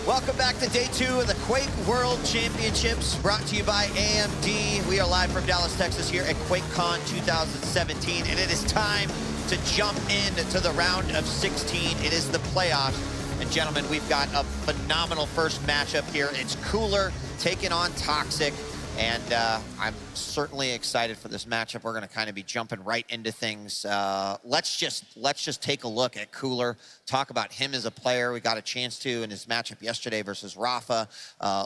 Welcome back to day 2 of the Quake World Championships, brought to you by AMD. We are live from Dallas, Texas here at QuakeCon 2017, and it is time to jump into the round of 16. It is the playoffs. And gentlemen, we've got a phenomenal first matchup here. It's Cooler taking on Toxic. And I'm certainly excited for this matchup. We're going to kind of be jumping right into things. Let's just take a look at Cooler, talk about him as a player. We got a chance to in his matchup yesterday versus Rafa,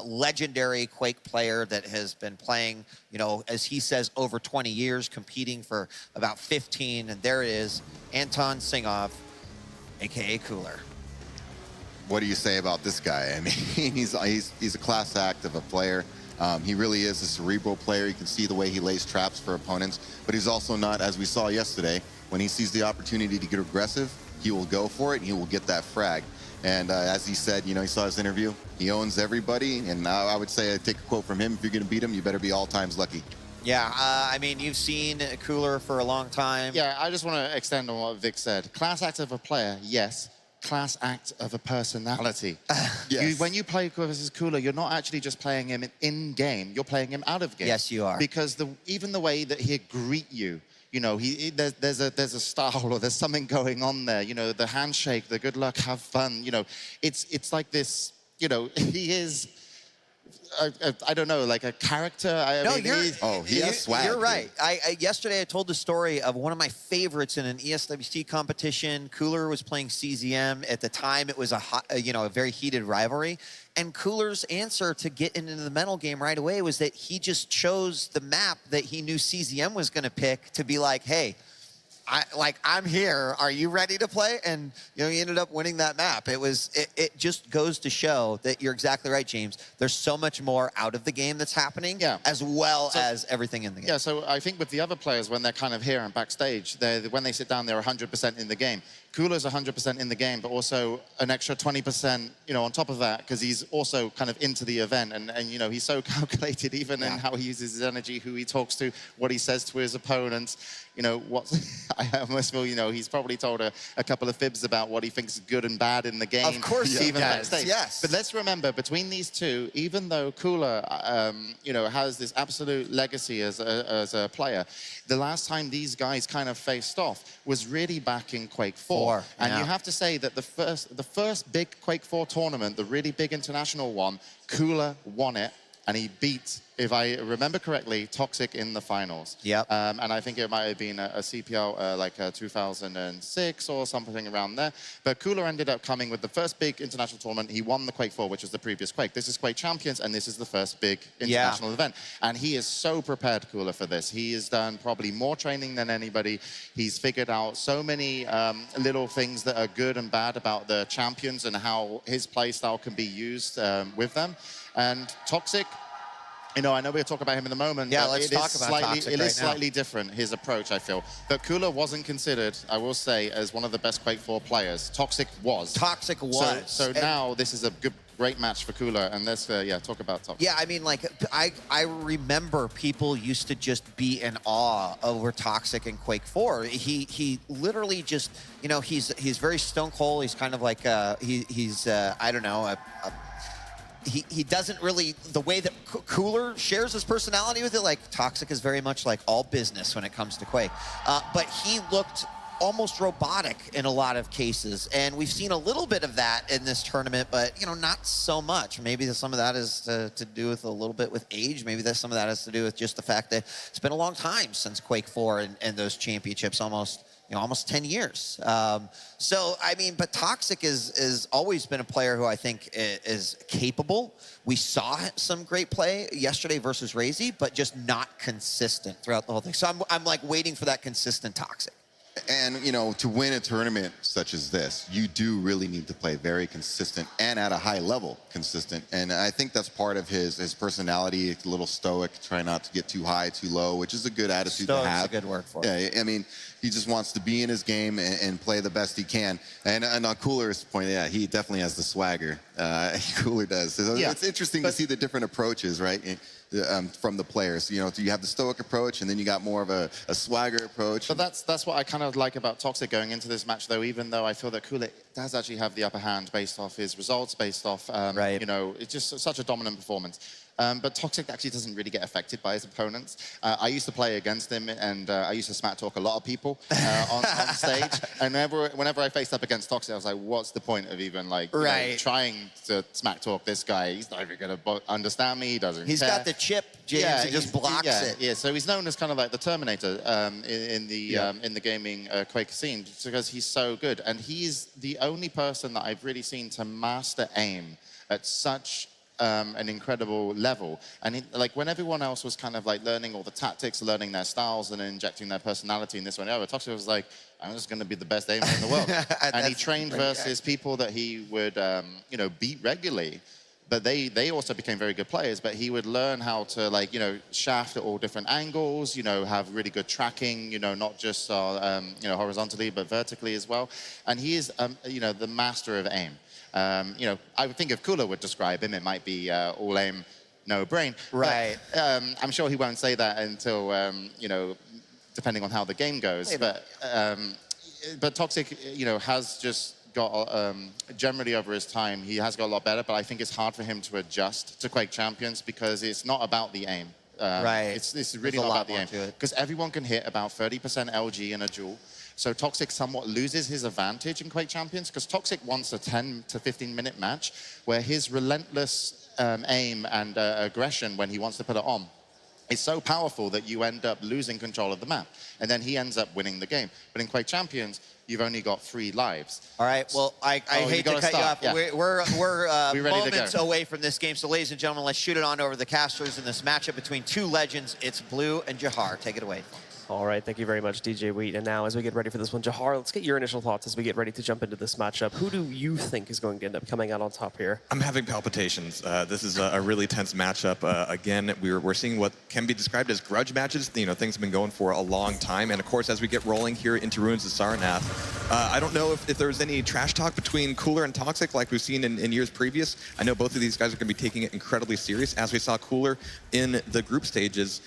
legendary Quake player that has been playing, you know, as he says, over 20 years, competing for about 15. And there it is, Anton Singov, a.k.a. Cooler. What do you say about this guy? I mean, he's a class act of a player. He really is a cerebral player. You can see the way he lays traps for opponents, but he's also not, as we saw yesterday, when he sees the opportunity to get aggressive, he will go for it and he will get that frag. And as he said, you know, he saw his interview, he owns everybody. And I would say, I take a quote from him, if you're going to beat him, you better be all times lucky. Yeah, I mean, you've seen Cooler for a long time. Yeah, I just want to extend on what Vic said. Class act of a player, yes. Class act of a personality. Yes. When you play versus Cooler, you're not actually just playing him in-game, you're playing him out of game. Yes, you are. Because even the way that he'd greet you, you know, there's a style or there's something going on there. You know, the handshake, the good luck, have fun. You know, it's like this, you know, he is... I don't know, like a character. He has swag. You're right. Yesterday I told the story of one of my favorites in an ESWC competition. Cooler was playing CZM. At the time, it was a very heated rivalry. And Cooler's answer to get into the mental game right away was that he just chose the map that he knew CZM was going to pick to be like, hey, I'm here. Are you ready to play? And you know, he ended up winning that map. It just goes to show that you're exactly right, James. There's so much more out of the game that's happening, as well as everything in the game. Yeah, so I think with the other players, when they're kind of here and backstage, when they sit down, they're 100% in the game. Cooler's 100% in the game, but also an extra 20%, you know, on top of that, because he's also kind of into the event, and you know, he's so calculated even in how he uses his energy, who he talks to, what he says to his opponents. You know, I almost feel, you know, he's probably told a couple of fibs about what he thinks is good and bad in the game. Of course he even does, backstage. yes. But let's remember, between these two, even though Cooler, you know, has this absolute legacy as a player, the last time these guys kind of faced off was really back in Quake 4. And you have to say that the first big Quake 4 tournament, the really big international one, Cooler won it. And he beat, if I remember correctly, Toxic in the finals. Yep. And I think it might have been a CPL like 2006 or something around there. But Cooler ended up coming with the first big international tournament. He won the Quake 4, which is the previous Quake. This is Quake Champions, and this is the first big international event. And he is so prepared, Cooler, for this. He has done probably more training than anybody. He's figured out so many little things that are good and bad about the champions and how his play style can be used with them. And Toxic, you know, I know we'll talk about him in a moment. Yeah, but let's talk about Toxic It is right now. slightly different, his approach, I feel. But Cooler wasn't considered, I will say, as one of the best Quake 4 players. Toxic was. Toxic was. So now this is a great match for Cooler, and let's talk about Toxic. Yeah, I mean, like, I remember people used to just be in awe over Toxic in Quake 4. He literally just, you know, he's very stone cold. He's kind of like I don't know, he doesn't really, the way that Cooler shares his personality with it, like Toxic is very much like all business when it comes to Quake. But he looked almost robotic in a lot of cases. And we've seen a little bit of that in this tournament, but, you know, not so much. Maybe some of that is to do with a little bit with age. Maybe some of that has to do with just the fact that it's been a long time since Quake 4 and those championships, almost 10 years. So, I mean, but Toxic is always been a player who I think is capable. We saw some great play yesterday versus Raisi, but just not consistent throughout the whole thing. So I'm like waiting for that consistent Toxic. And, you know, to win a tournament such as this, you do really need to play very consistent and at a high level consistent. And I think that's part of his personality. It's a little stoic, try not to get too high, too low, which is a good attitude to have. Stoic's a good word for it. Yeah, I mean, he just wants to be in his game and play the best he can. And on Cooler's point, yeah, he definitely has the swagger. Cooler does. So it's interesting to see the different approaches, right? from the players. You know, you have the stoic approach, and then you got more of a swagger approach. But that's what I kind of like about Toxic going into this match, though, even though I feel that Cooler does actually have the upper hand based off his results, based off, Right. you know, it's just such a dominant performance. But Toxic actually doesn't really get affected by his opponents. I used to play against him, and I used to smack talk a lot of people on stage. And whenever I faced up against Toxic, I was like, what's the point of even like you know, trying to smack talk this guy? He's not even going to understand me. He doesn't He's care. got the chip, James. He just blocks it. Yeah, so he's known as kind of like the Terminator in the gaming Quake scene because he's so good. And he's the only person that I've really seen to master aim at such an incredible level. And like when everyone else was kind of like learning all the tactics, learning their styles and injecting their personality in this one, Toxic was like, I'm just going to be the best aimer in the world. And he trained versus people that he would, you know, beat regularly. But they also became very good players, but he would learn how to, like, you know, shaft at all different angles, you know, have really good tracking, you know, not just, you know, horizontally, but vertically as well. And he is, you know, the master of aim. You know, I would think if Cooler would describe him, it might be all aim, no brain. Right. But, I'm sure he won't say that until, you know, depending on how the game goes. But Toxic, you know, has just got, generally over his time, he has got a lot better, but I think it's hard for him to adjust to Quake Champions because it's not about the aim. Right. It's really not about the aim. Because everyone can hit about 30% LG in a duel. So Toxic somewhat loses his advantage in Quake Champions because Toxic wants a 10 to 15-minute match where his relentless aim and aggression when he wants to put it on is so powerful that you end up losing control of the map. And then he ends up winning the game. But in Quake Champions, you've only got 3 lives. All right, well, I hate to cut you off. Yeah. We're moments go. away from this game. So, ladies and gentlemen, let's shoot it on over the casters in this matchup between 2 legends. It's Blue and Jahar. Take it away. All right, thank you very much, DJ Wheat. And now, as we get ready for this one, Jahar, let's get your initial thoughts as we get ready to jump into this matchup. Who do you think is going to end up coming out on top here? I'm having palpitations. This is a really tense matchup. Again, we're seeing what can be described as grudge matches. You know, things have been going for a long time. And of course, as we get rolling here into Ruins of Sarnath, I don't know if there's any trash talk between Cooler and Toxic like we've seen in years previous. I know both of these guys are going to be taking it incredibly serious. As we saw Cooler in the group stages,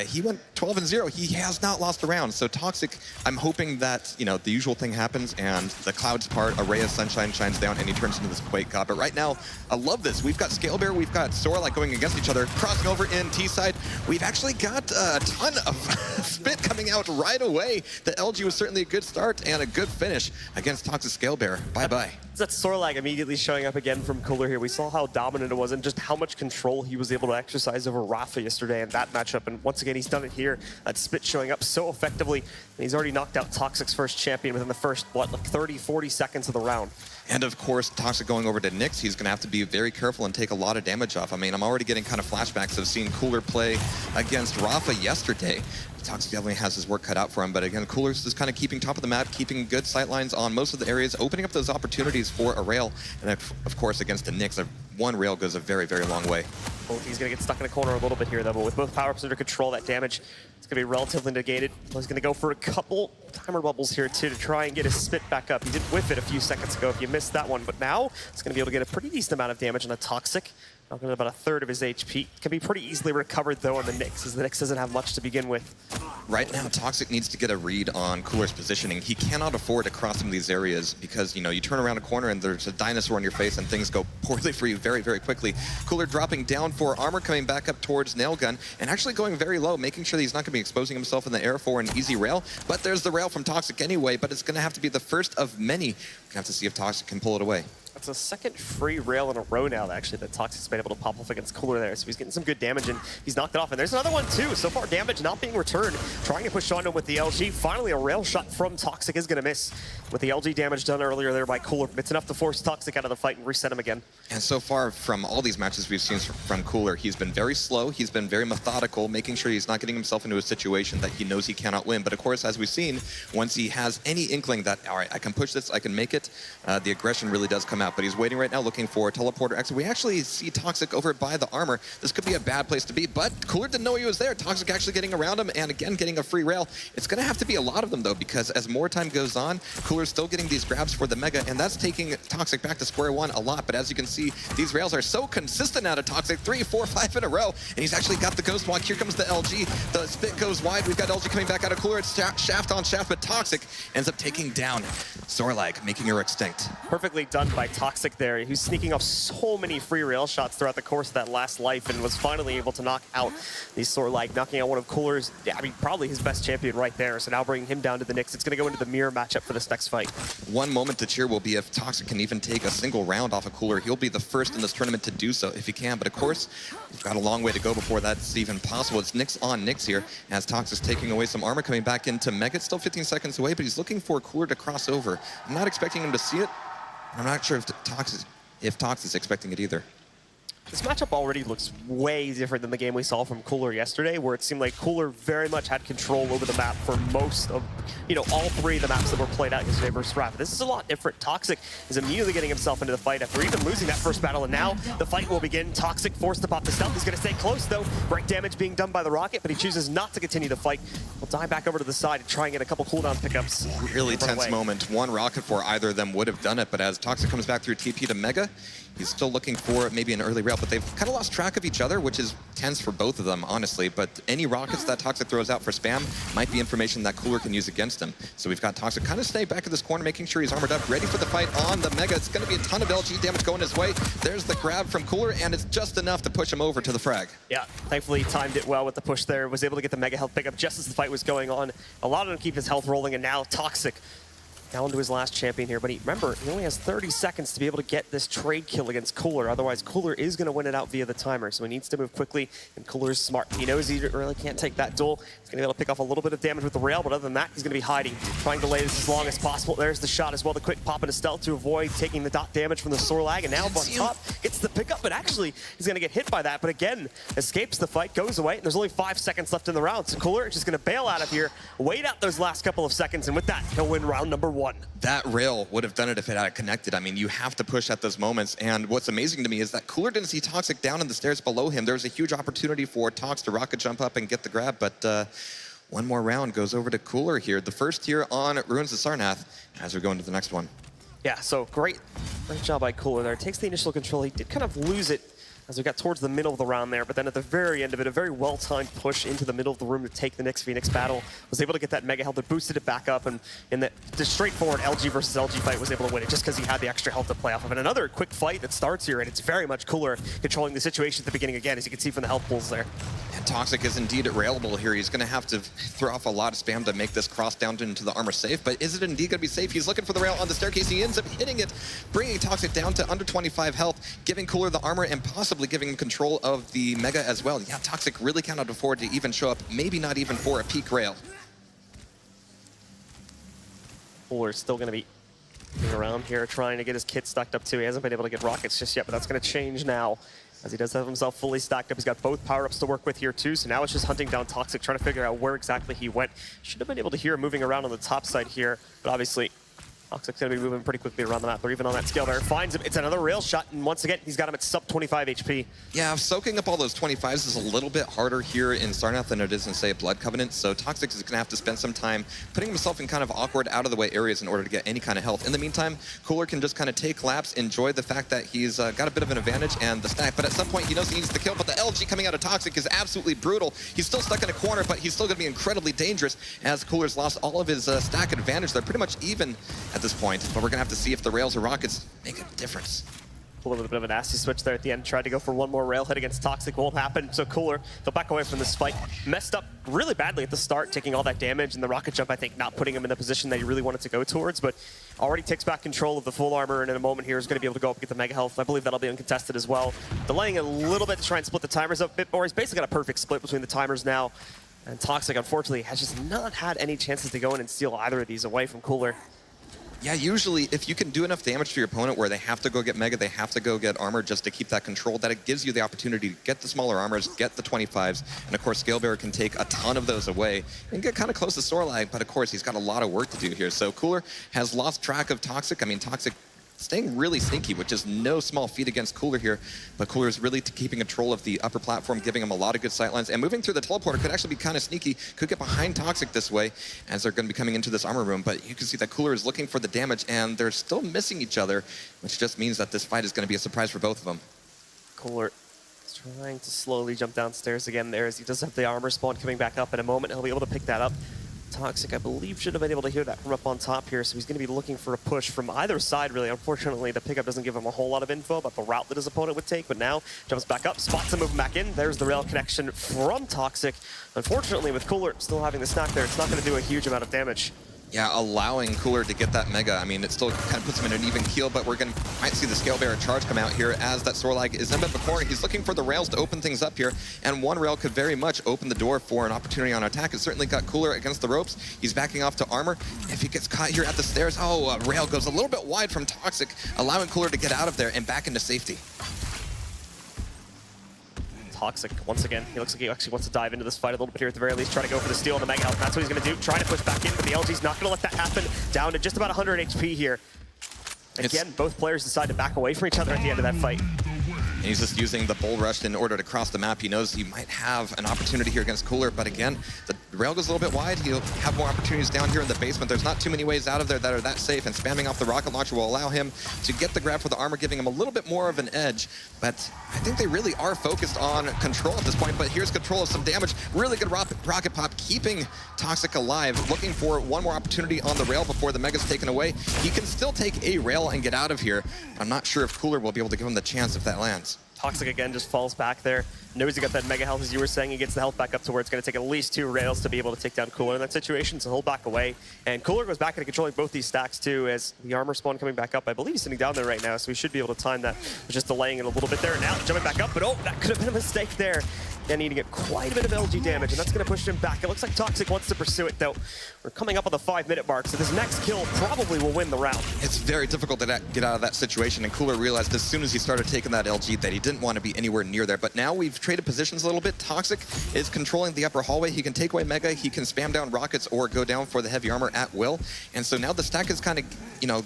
he went 12-0. He has not lost a round. So Toxic, I'm hoping that, you know, the usual thing happens and the clouds part, a ray of sunshine shines down, and he turns into this Quake God. But right now, I love this. We've got Scale Bear, we've got Sorlight going against each other, crossing over in T-side. We've actually got a ton of spit coming out right away. The LG was certainly a good start and a good finish against Toxic Scale Bear. Bye-bye. That Sorlag immediately showing up again from Cooler here. We saw how dominant it was and just how much control he was able to exercise over Rafa yesterday in that matchup. And once again, he's done it here. That spit showing up so effectively. And he's already knocked out Toxic's first champion within the first, what, like 30, 40 seconds of the round. And of course, Toxic going over to Nyx, he's going to have to be very careful and take a lot of damage off. I mean, I'm already getting kind of flashbacks of seeing Cooler play against Rafa yesterday. Toxic definitely has his work cut out for him, but again, Cooler's just kind of keeping top of the map, keeping good sight lines on most of the areas, opening up those opportunities for a rail. And of course, against the Nyx, one rail goes a very, very long way. Well, he's going to get stuck in a corner a little bit here, though, but with both power-ups under control, that damage is going to be relatively negated. He's going to go for a couple timer bubbles here, too, to try and get his spit back up. He did whiff it a few seconds ago if you missed that one, but now it's going to be able to get a pretty decent amount of damage on a Toxic. Knocking about a third of his HP. Can be pretty easily recovered, though, on the Nyx, as the Nyx doesn't have much to begin with. Right now, Toxic needs to get a read on Cooler's positioning. He cannot afford to cross some of these areas because, you know, you turn around a corner and there's a dinosaur in your face and things go poorly for you very, very quickly. Cooler dropping down for armor, coming back up towards Nailgun, and actually going very low, making sure that he's not going to be exposing himself in the air for an easy rail. But there's the rail from Toxic anyway, but it's going to have to be the first of many. We're going to have to see if Toxic can pull it away. That's a second free rail in a row now, actually, that Toxic's been able to pop off against Cooler there. So he's getting some good damage, and he's knocked it off. And there's another one, too. So far, damage not being returned. Trying to push onto him with the LG. Finally, a rail shot from Toxic is going to miss. With the LG damage done earlier there by Cooler, it's enough to force Toxic out of the fight and reset him again. And so far, from all these matches we've seen from Cooler, he's been very slow, he's been very methodical, making sure he's not getting himself into a situation that he knows he cannot win. But of course, as we've seen, once he has any inkling that, all right, I can push this, I can make it, the aggression really does come out. But he's waiting right now, looking for a teleporter exit. We actually see Toxic over by the armor. This could be a bad place to be, but Cooler didn't know he was there. Toxic actually getting around him, and again, getting a free rail. It's going to have to be a lot of them, though, because as more time goes on, Cooler Cooler's still getting these grabs for the Mega, and that's taking Toxic back to square one a lot. But as you can see, these rails are so consistent out of Toxic, 3, 4, 5 in a row, and he's actually got the Ghost Walk. Here comes the LG. The spit goes wide. We've got LG coming back out of Cooler. It's shaft on shaft, but Toxic ends up taking down Sorlag, making her extinct. Perfectly done by Toxic there. He's sneaking off so many free rail shots throughout the course of that last life and was finally able to knock out the Sorlag, knocking out one of Cooler's, I mean, probably his best champion right there. So now bringing him down to the Knicks. It's going to go into the mirror matchup for this next fight. One moment to cheer will be if Toxic can even take a single round off of Cooler. He'll be the first in this tournament to do so if he can. But of course, we've got a long way to go before that's even possible. It's Knicks on Knicks here as Toxic's taking away some armor, coming back into Mega. It's still 15 seconds away, but he's looking for Cooler to cross over. I'm not expecting him to see it. I'm not sure if Toxic's expecting it either. This matchup already looks way different than the game we saw from Cooler yesterday, where it seemed like Cooler very much had control over the map for most of, all three of the maps that were played out yesterday versus Rafa. This is a lot different. Toxic is immediately getting himself into the fight after even losing that first battle, and now the fight will begin. Toxic forced to pop the stealth. He's going to stay close, though. Break damage being done by the rocket, but he chooses not to continue the fight. He'll dive back over to the side and try and get a couple cooldown pickups. Really tense moment. One rocket for either of them would have done it, but as Toxic comes back through TP to Mega, he's still looking for maybe an early rail, but they've kind of lost track of each other, which is tense for both of them, honestly. But any rockets that Toxic throws out for spam might be information that Cooler can use against him. So we've got Toxic kind of stay back in this corner, making sure he's armored up, ready for the fight on the Mega. It's going to be a ton of LG damage going his way. There's the grab from Cooler, and it's just enough to push him over to the frag. Yeah, thankfully he timed it well with the push there. Was able to get the Mega health pickup just as the fight was going on. Allowed him to keep his health rolling, and now Toxic down to his last champion here, but remember, he only has 30 seconds to be able to get this trade kill against Cooler. Otherwise, Cooler is going to win it out via the timer, so he needs to move quickly, and Cooler's smart. He knows he really can't take that duel. He's going to be able to pick off a little bit of damage with the rail, but other than that, he's going to be hiding, trying to delay this as long as possible. There's the shot as well, the quick pop into stealth to avoid taking the dot damage from the Sorlag, and now up on top, gets the pickup, but actually, he's going to get hit by that, but again, escapes the fight, goes away, and there's only 5 seconds left in the round, so Cooler is just going to bail out of here, wait out those last couple of seconds, and with that, he'll win round number 1. That rail would have done it if it had connected. I mean, you have to push at those moments, and what's amazing to me is that Cooler didn't see Toxic down in the stairs below him. There was a huge opportunity for Tox to rocket jump up and get the grab, but one more round goes over to Cooler here. The first here on Ruins of Sarnath as we go into the next one. Yeah, so great job by Cooler there. Takes the initial control. He did kind of lose it as we got towards the middle of the round there, but then at the very end of it, a very well-timed push into the middle of the room to take the Nyx Phoenix battle. Was able to get that Mega health that boosted it back up, and in the straightforward LG versus LG fight was able to win it just because he had the extra health to play off of. And another quick fight that starts here, and it's very much Cooler controlling the situation at the beginning again, as you can see from the health pools there. And Toxic is indeed railable here. He's going to have to throw off a lot of spam to make this cross down into the armor safe, but is it indeed going to be safe? He's looking for the rail on the staircase. He ends up hitting it, bringing Toxic down to under 25 health, giving Cooler the armor and possibly giving him control of the Mega as well. Yeah, Toxic really cannot afford to even show up, maybe not even for a peak rail. Cooler's still going to be around here trying to get his kit stacked up too. He hasn't been able to get rockets just yet, but that's going to change now, as he does have himself fully stacked up. He's got both power-ups to work with here too, so now it's just hunting down Toxic, trying to figure out where exactly he went. Should have been able to hear him moving around on the top side here, but obviously Toxic's going to be moving pretty quickly around the map, or even on that scale there. Finds him. It's another rail shot, and once again, he's got him at sub 25 HP. Yeah, soaking up all those 25s is a little bit harder here in Sarnath than it is in, say, Blood Covenant, so Toxic is going to have to spend some time putting himself in kind of awkward, out-of-the-way areas in order to get any kind of health. In the meantime, Cooler can just kind of take laps, enjoy the fact that he's got a bit of an advantage and the stack, but at some point he knows he needs the kill, but the LG coming out of Toxic is absolutely brutal. He's still stuck in a corner, but he's still going to be incredibly dangerous as Cooler's lost all of his stack advantage. They're pretty much even at this point, but we're going to have to see if the rails or rockets make a difference. A little bit of a nasty switch there at the end. Tried to go for one more rail hit against Toxic. Won't happen. So Cooler, they'll back away from this fight. Messed up really badly at the start, taking all that damage, and the rocket jump, I think, not putting him in the position that he really wanted to go towards, but already takes back control of the full armor, and in a moment here is going to be able to go up and get the Mega health. I believe that'll be uncontested as well. Delaying a little bit to try and split the timers up a bit more. He's basically got a perfect split between the timers now, and Toxic, unfortunately, has just not had any chances to go in and steal either of these away from Cooler. Yeah, usually if you can do enough damage to your opponent where they have to go get Mega, they have to go get armor just to keep that control, that it gives you the opportunity to get the smaller armors, get the 25s, and of course Scalebearer can take a ton of those away and get kind of close to Sorlag, but of course he's got a lot of work to do here. So Cooler has lost track of Toxic. I mean, Toxic staying really sneaky, which is no small feat against Cooler here. But Cooler is really keeping control of the upper platform, giving him a lot of good sightlines. And moving through the teleporter could actually be kind of sneaky, could get behind Toxic this way as they're going to be coming into this armor room. But you can see that Cooler is looking for the damage, and they're still missing each other, which just means that this fight is going to be a surprise for both of them. Cooler is trying to slowly jump downstairs again there, as he does have the armor spawn coming back up in a moment. He'll be able to pick that up. Toxic, I believe, should have been able to hear that from up on top here, so he's going to be looking for a push from either side, really. Unfortunately, the pickup doesn't give him a whole lot of info about the route that his opponent would take, but now jumps back up, spots him moving back in. There's the rail connection from Toxic. Unfortunately, with Cooler still having the stack there, it's not going to do a huge amount of damage. Yeah, allowing Cooler to get that Mega, I mean, it still kind of puts him in an even keel, but might see the Scale Bearer charge come out here as that Sorlag is in the corner. He's looking for the rails to open things up here, and one rail could very much open the door for an opportunity on attack. It certainly got Cooler against the ropes. He's backing off to armor. If he gets caught here at the stairs, a rail goes a little bit wide from Toxic, allowing Cooler to get out of there and back into safety. Toxic, once again, he looks like he actually wants to dive into this fight a little bit here at the very least, try to go for the steal on the Mega Health. That's what he's going to do, trying to push back in, but the LG's not going to let that happen. Down to just about 100 HP here. Again, both players decide to back away from each other at the end of that fight. And he's just using the bull rush in order to cross the map. He knows he might have an opportunity here against Cooler, but again, the rail goes a little bit wide. He'll have more opportunities down here in the basement. There's not too many ways out of there that are that safe, and spamming off the rocket launcher will allow him to get the grab for the armor, giving him a little bit more of an edge. But I think they really are focused on control at this point, but here's control of some damage. Really good rocket pop, keeping Toxic alive, looking for one more opportunity on the rail before the Mega's taken away. He can still take a rail and get out of here. I'm not sure if Cooler will be able to give him the chance if that lands. Toxic again just falls back there. Knows he got that Mega Health, as you were saying. He gets the health back up to where it's going to take at least 2 rails to be able to take down Cooler in that situation, so he'll back away. And Cooler goes back into controlling both these stacks too, as the armor spawn coming back up. I believe he's sitting down there right now, so we should be able to time that. We're just delaying it a little bit there. Now jumping back up, but that could have been a mistake there. And needing to get quite a bit of LG damage, and that's going to push him back. It looks like Toxic wants to pursue it, though. We're coming up on the 5-minute mark, so this next kill probably will win the round. It's very difficult to get out of that situation, and Cooler realized as soon as he started taking that LG that he didn't want to be anywhere near there. But now we've traded positions a little bit. Toxic is controlling the upper hallway. He can take away Mega, he can spam down rockets or go down for the heavy armor at will. And so now the stack has kind of,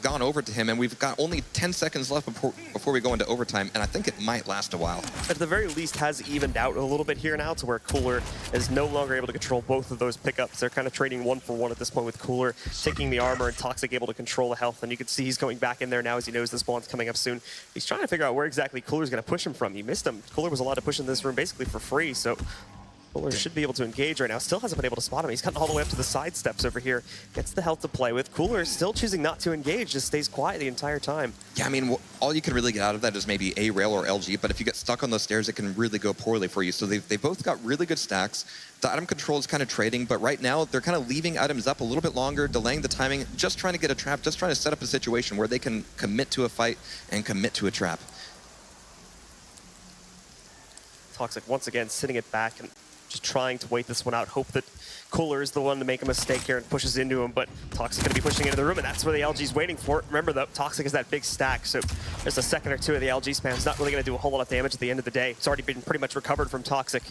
gone over to him, and we've got only 10 seconds left before we go into overtime, and I think it might last a while. At the very least, has evened out a little bit here now to where Cooler is no longer able to control both of those pickups. They're kind of trading 1 for 1 at this point, with Cooler taking the armor and Toxic able to control the health. And you can see he's going back in there now as he knows the spawn's coming up soon. He's trying to figure out where exactly Cooler's going to push him from. He missed him. Cooler was allowed to push in this room basically for free, so Cooler should be able to engage right now. Still hasn't been able to spot him. He's gotten all the way up to the side steps over here. Gets the health to play with. Cooler is still choosing not to engage, just stays quiet the entire time. Yeah, I mean, all you can really get out of that is maybe a rail or LG, but if you get stuck on those stairs, it can really go poorly for you. So they both got really good stacks. The item control is kind of trading, but right now they're kind of leaving items up a little bit longer, delaying the timing, just trying to get a trap, just trying to set up a situation where they can commit to a fight and commit to a trap. Toxic once again sitting it back and just trying to wait this one out, hope that Cooler is the one to make a mistake here and pushes into him, but Toxic's going to be pushing into the room, and that's where the LG's waiting for it. Remember, though, Toxic is that big stack, so there's a second or two of the LG spam. It's not really going to do a whole lot of damage at the end of the day. It's already been pretty much recovered from Toxic.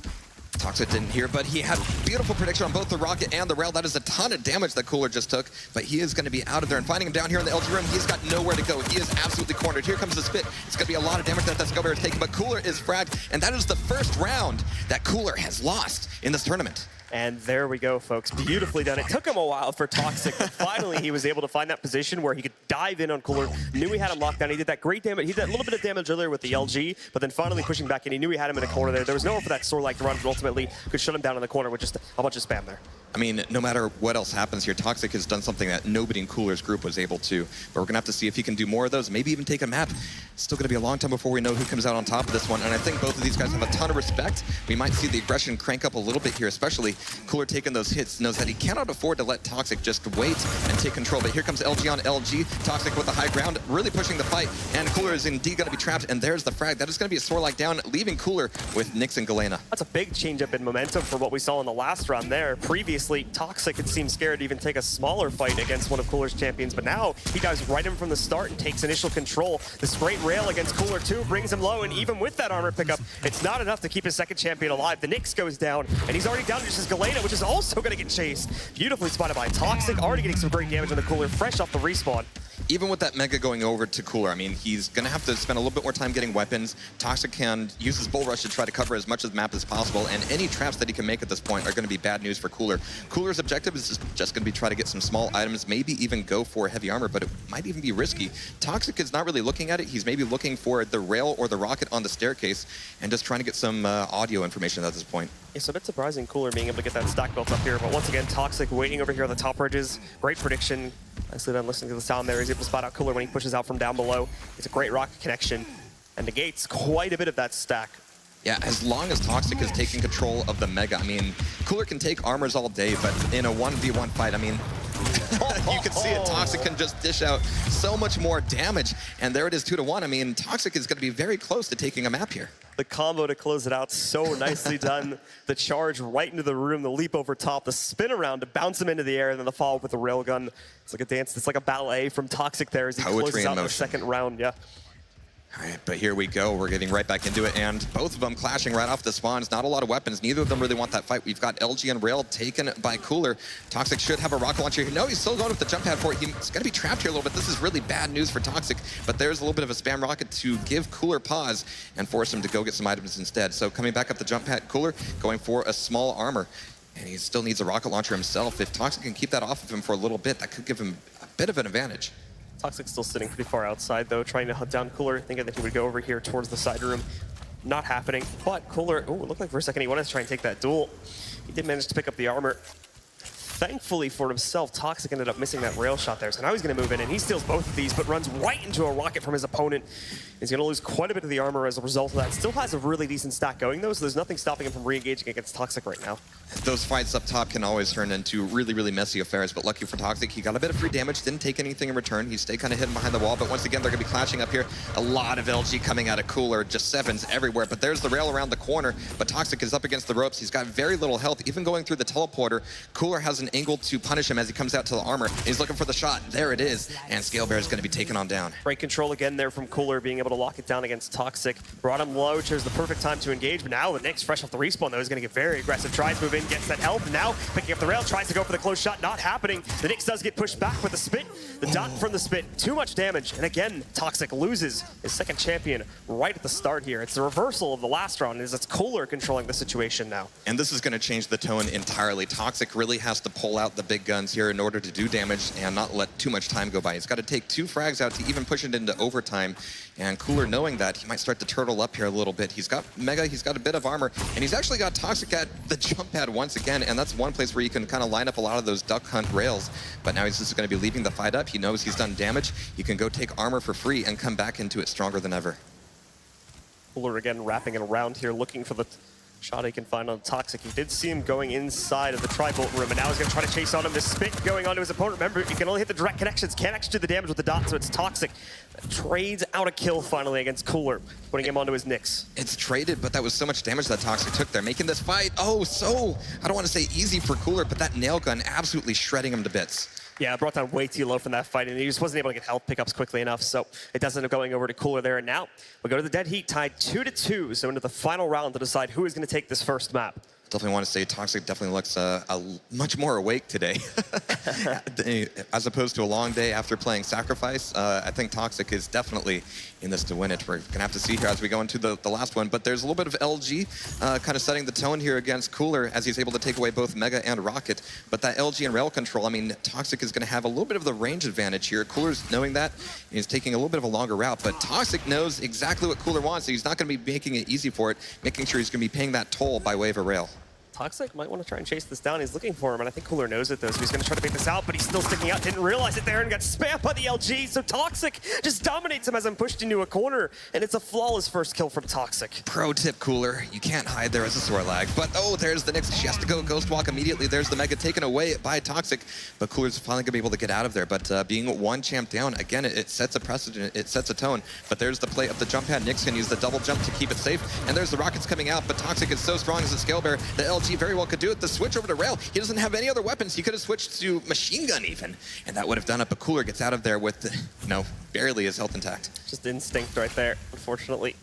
Toxic didn't hear, but he had beautiful prediction on both the rocket and the rail. That is a ton of damage that Cooler just took, but he is going to be out of there. And finding him down here in the LG room, he's got nowhere to go. He is absolutely cornered. Here comes the spit. It's going to be a lot of damage that Scale Bearer is taking, but Cooler is fragged, and that is the first round that Cooler has lost in this tournament. And there we go, folks. Beautifully done. It took him a while for Toxic, but finally he was able to find that position where he could dive in on Cooler. Knew he had him locked down. He did that great damage. He did a little bit of damage earlier with the LG, but then finally pushing back in. He knew he had him in a corner there. There was nowhere for that Sorlag to run, but ultimately could shut him down in the corner with just a bunch of spam there. I mean, no matter what else happens here, Toxic has done something that nobody in Cooler's group was able to. But we're going to have to see if he can do more of those, maybe even take a map. It's still going to be a long time before we know who comes out on top of this one. And I think both of these guys have a ton of respect. We might see the aggression crank up a little bit here, especially Cooler taking those hits, knows that he cannot afford to let Toxic just wait and take control. But here comes LG on LG. Toxic with the high ground, really pushing the fight. And Cooler is indeed going to be trapped. And there's the frag. That is going to be a Sorlag down, leaving Cooler with Nyx and Galena. That's a big change up in momentum for what we saw in the last round there. Previously, Toxic had seemed scared to even take a smaller fight against one of Cooler's champions, but now he dives right in from the start and takes initial control. This great rail against Cooler too brings him low, and even with that armor pickup, it's not enough to keep his second champion alive. The Nyx goes down, and he's already down to just his Galena, which is also going to get chased. Beautifully spotted by Toxic, already getting some great damage on the Cooler, fresh off the respawn. even with that Mega going over to Cooler, I mean, he's going to have to spend a little bit more time getting weapons. Toxic can use his Bull Rush to try to cover as much of the map as possible, and any traps that he can make at this point are going to be bad news for Cooler. Cooler's objective is just going to be try to get some small items, maybe even go for heavy armor, but it might even be risky. Toxic is not really looking at it. He's maybe looking for the rail or the rocket on the staircase and just trying to get some audio information at this point. It's a bit surprising Cooler being able to get that stack built up here, but once again, Toxic waiting over here on the top ridges. Great prediction. Nicely done listening to the sound there. He's able to spot out Cooler when he pushes out from down below. It's a great rocket connection and negates quite a bit of that stack. Yeah, as long as Toxic is taking control of the Mega, I mean, Cooler can take armors all day, but in a 1v1 fight, I mean, you can see it. Toxic can just dish out so much more damage, and there it is, 2-1. I mean, Toxic is going to be very close to taking a map here. The combo to close it out, so nicely done. The charge right into the room, the leap over top, the spin around to bounce him into the air, and then the follow-up with the railgun. It's like a dance, it's like a ballet from Toxic there as he closes out the second round. Yeah. All right, but here we go. We're getting right back into it, and both of them clashing right off the spawns. Not a lot of weapons. Neither of them really want that fight. We've got LG and Rail taken by Cooler. Toxic should have a rocket launcher here. No, he's still going with the jump pad for it. He's going to be trapped here a little bit. This is really bad news for Toxic, but there's a little bit of a spam rocket to give Cooler pause and force him to go get some items instead. So coming back up the jump pad, Cooler going for a small armor, and he still needs a rocket launcher himself. If Toxic can keep that off of him for a little bit, that could give him a bit of an advantage. Toxic's still sitting pretty far outside, though, trying to hunt down Cooler, thinking that he would go over here towards the side room. Not happening, but Cooler, oh, it looked like for a second he wanted to try and take that duel. He did manage to pick up the armor. Thankfully for himself, Toxic ended up missing that rail shot there, so now he's going to move in, and he steals both of these, but runs right into a rocket from his opponent. He's going to lose quite a bit of the armor as a result of that. Still has a really decent stack going, though, so there's nothing stopping him from re-engaging against Toxic right now. Those fights up top can always turn into really, really messy affairs, but lucky for Toxic, he got a bit of free damage, didn't take anything in return. He stayed kind of hidden behind the wall, but once again, they're going to be clashing up here. A lot of LG coming out of Cooler, just sevens everywhere, but there's the rail around the corner, but Toxic is up against the ropes. He's got very little health, even going through the teleporter. Cooler has an angle to punish him as he comes out to the armor. He's looking for the shot. There it is, and Scale Bear is going to be taken on down. Great control again there from Cooler, being able to lock it down against Toxic. Brought him low, chose the perfect time to engage, but now the Knicks, fresh off the respawn, though, is going to get very aggressive. Tries to move in, gets that health, and now picking up the rail, tries to go for the close shot, not happening. The Knicks does get pushed back with the spit. The dot from the spit, too much damage, and again, Toxic loses his second champion right at the start here. It's the reversal of the last round, as it's Cooler controlling the situation now. And this is going to change the tone entirely. Toxic really has to pull out the big guns here in order to do damage and not let too much time go by. He's got to take 2 frags out to even push it into overtime. And Cooler, knowing that, he might start to turtle up here a little bit. He's got Mega, he's got a bit of armor, and he's actually got Toxic at the jump pad once again, and that's one place where you can kind of line up a lot of those duck hunt rails. But now he's just going to be leaving the fight up. He knows he's done damage. He can go take armor for free and come back into it stronger than ever. Cooler again wrapping it around here, looking for the shot he can find on Toxic. He did see him going inside of the tri-bolt room, and now he's going to try to chase on him. The spit going onto his opponent. Remember, you can only hit the direct connections. Can't actually do the damage with the dot, so it's Toxic. Trades out a kill finally against Cooler, putting him onto his Knicks. It's traded, but that was so much damage that Toxic took there, making this fight, oh, so, I don't want to say easy for Cooler, but that nail gun absolutely shredding him to bits. Yeah, brought down way too low from that fight, and he just wasn't able to get health pickups quickly enough, so it does end up going over to Cooler there. And now we go to the dead heat, tied 2-2, so into the final round to decide who is going to take this first map. Definitely want to say Toxic definitely looks much more awake today. As opposed to a long day after playing Sacrifice, I think Toxic is definitely in this to win it. We're going to have to see here as we go into the last one. But there's a little bit of LG kind of setting the tone here against Cooler as he's able to take away both Mega and Rocket. But that LG and rail control, I mean, Toxic is going to have a little bit of the range advantage here. Cooler's knowing that. He's taking a little bit of a longer route. But Toxic knows exactly what Cooler wants, so he's not going to be making it easy for it, making sure he's going to be paying that toll by way of a rail. Toxic might want to try and chase this down. He's looking for him, and I think Cooler knows it, though, so he's going to try to pick this out, but he's still sticking out. Didn't realize it there and got spammed by the LG, so Toxic just dominates him as I'm pushed into a corner, and it's a flawless first kill from Toxic. Pro tip, Cooler. You can't hide there as a Sorlag. But, oh, there's the Knicks. She has to go Ghost Walk immediately. There's the Mega taken away by Toxic, but Cooler's finally going to be able to get out of there. But being one champ down, again, it sets a precedent. It sets a tone. But there's the play up the jump pad. Knicks can use the double jump to keep it safe, and there's the rockets coming out, but Toxic is so strong as a Scale Bear. The LG very well could do it. The switch over to rail. He doesn't have any other weapons. He could have switched to machine gun even, and that would have done it. But Cooler gets out of there with, barely his health intact. Just instinct right there, unfortunately.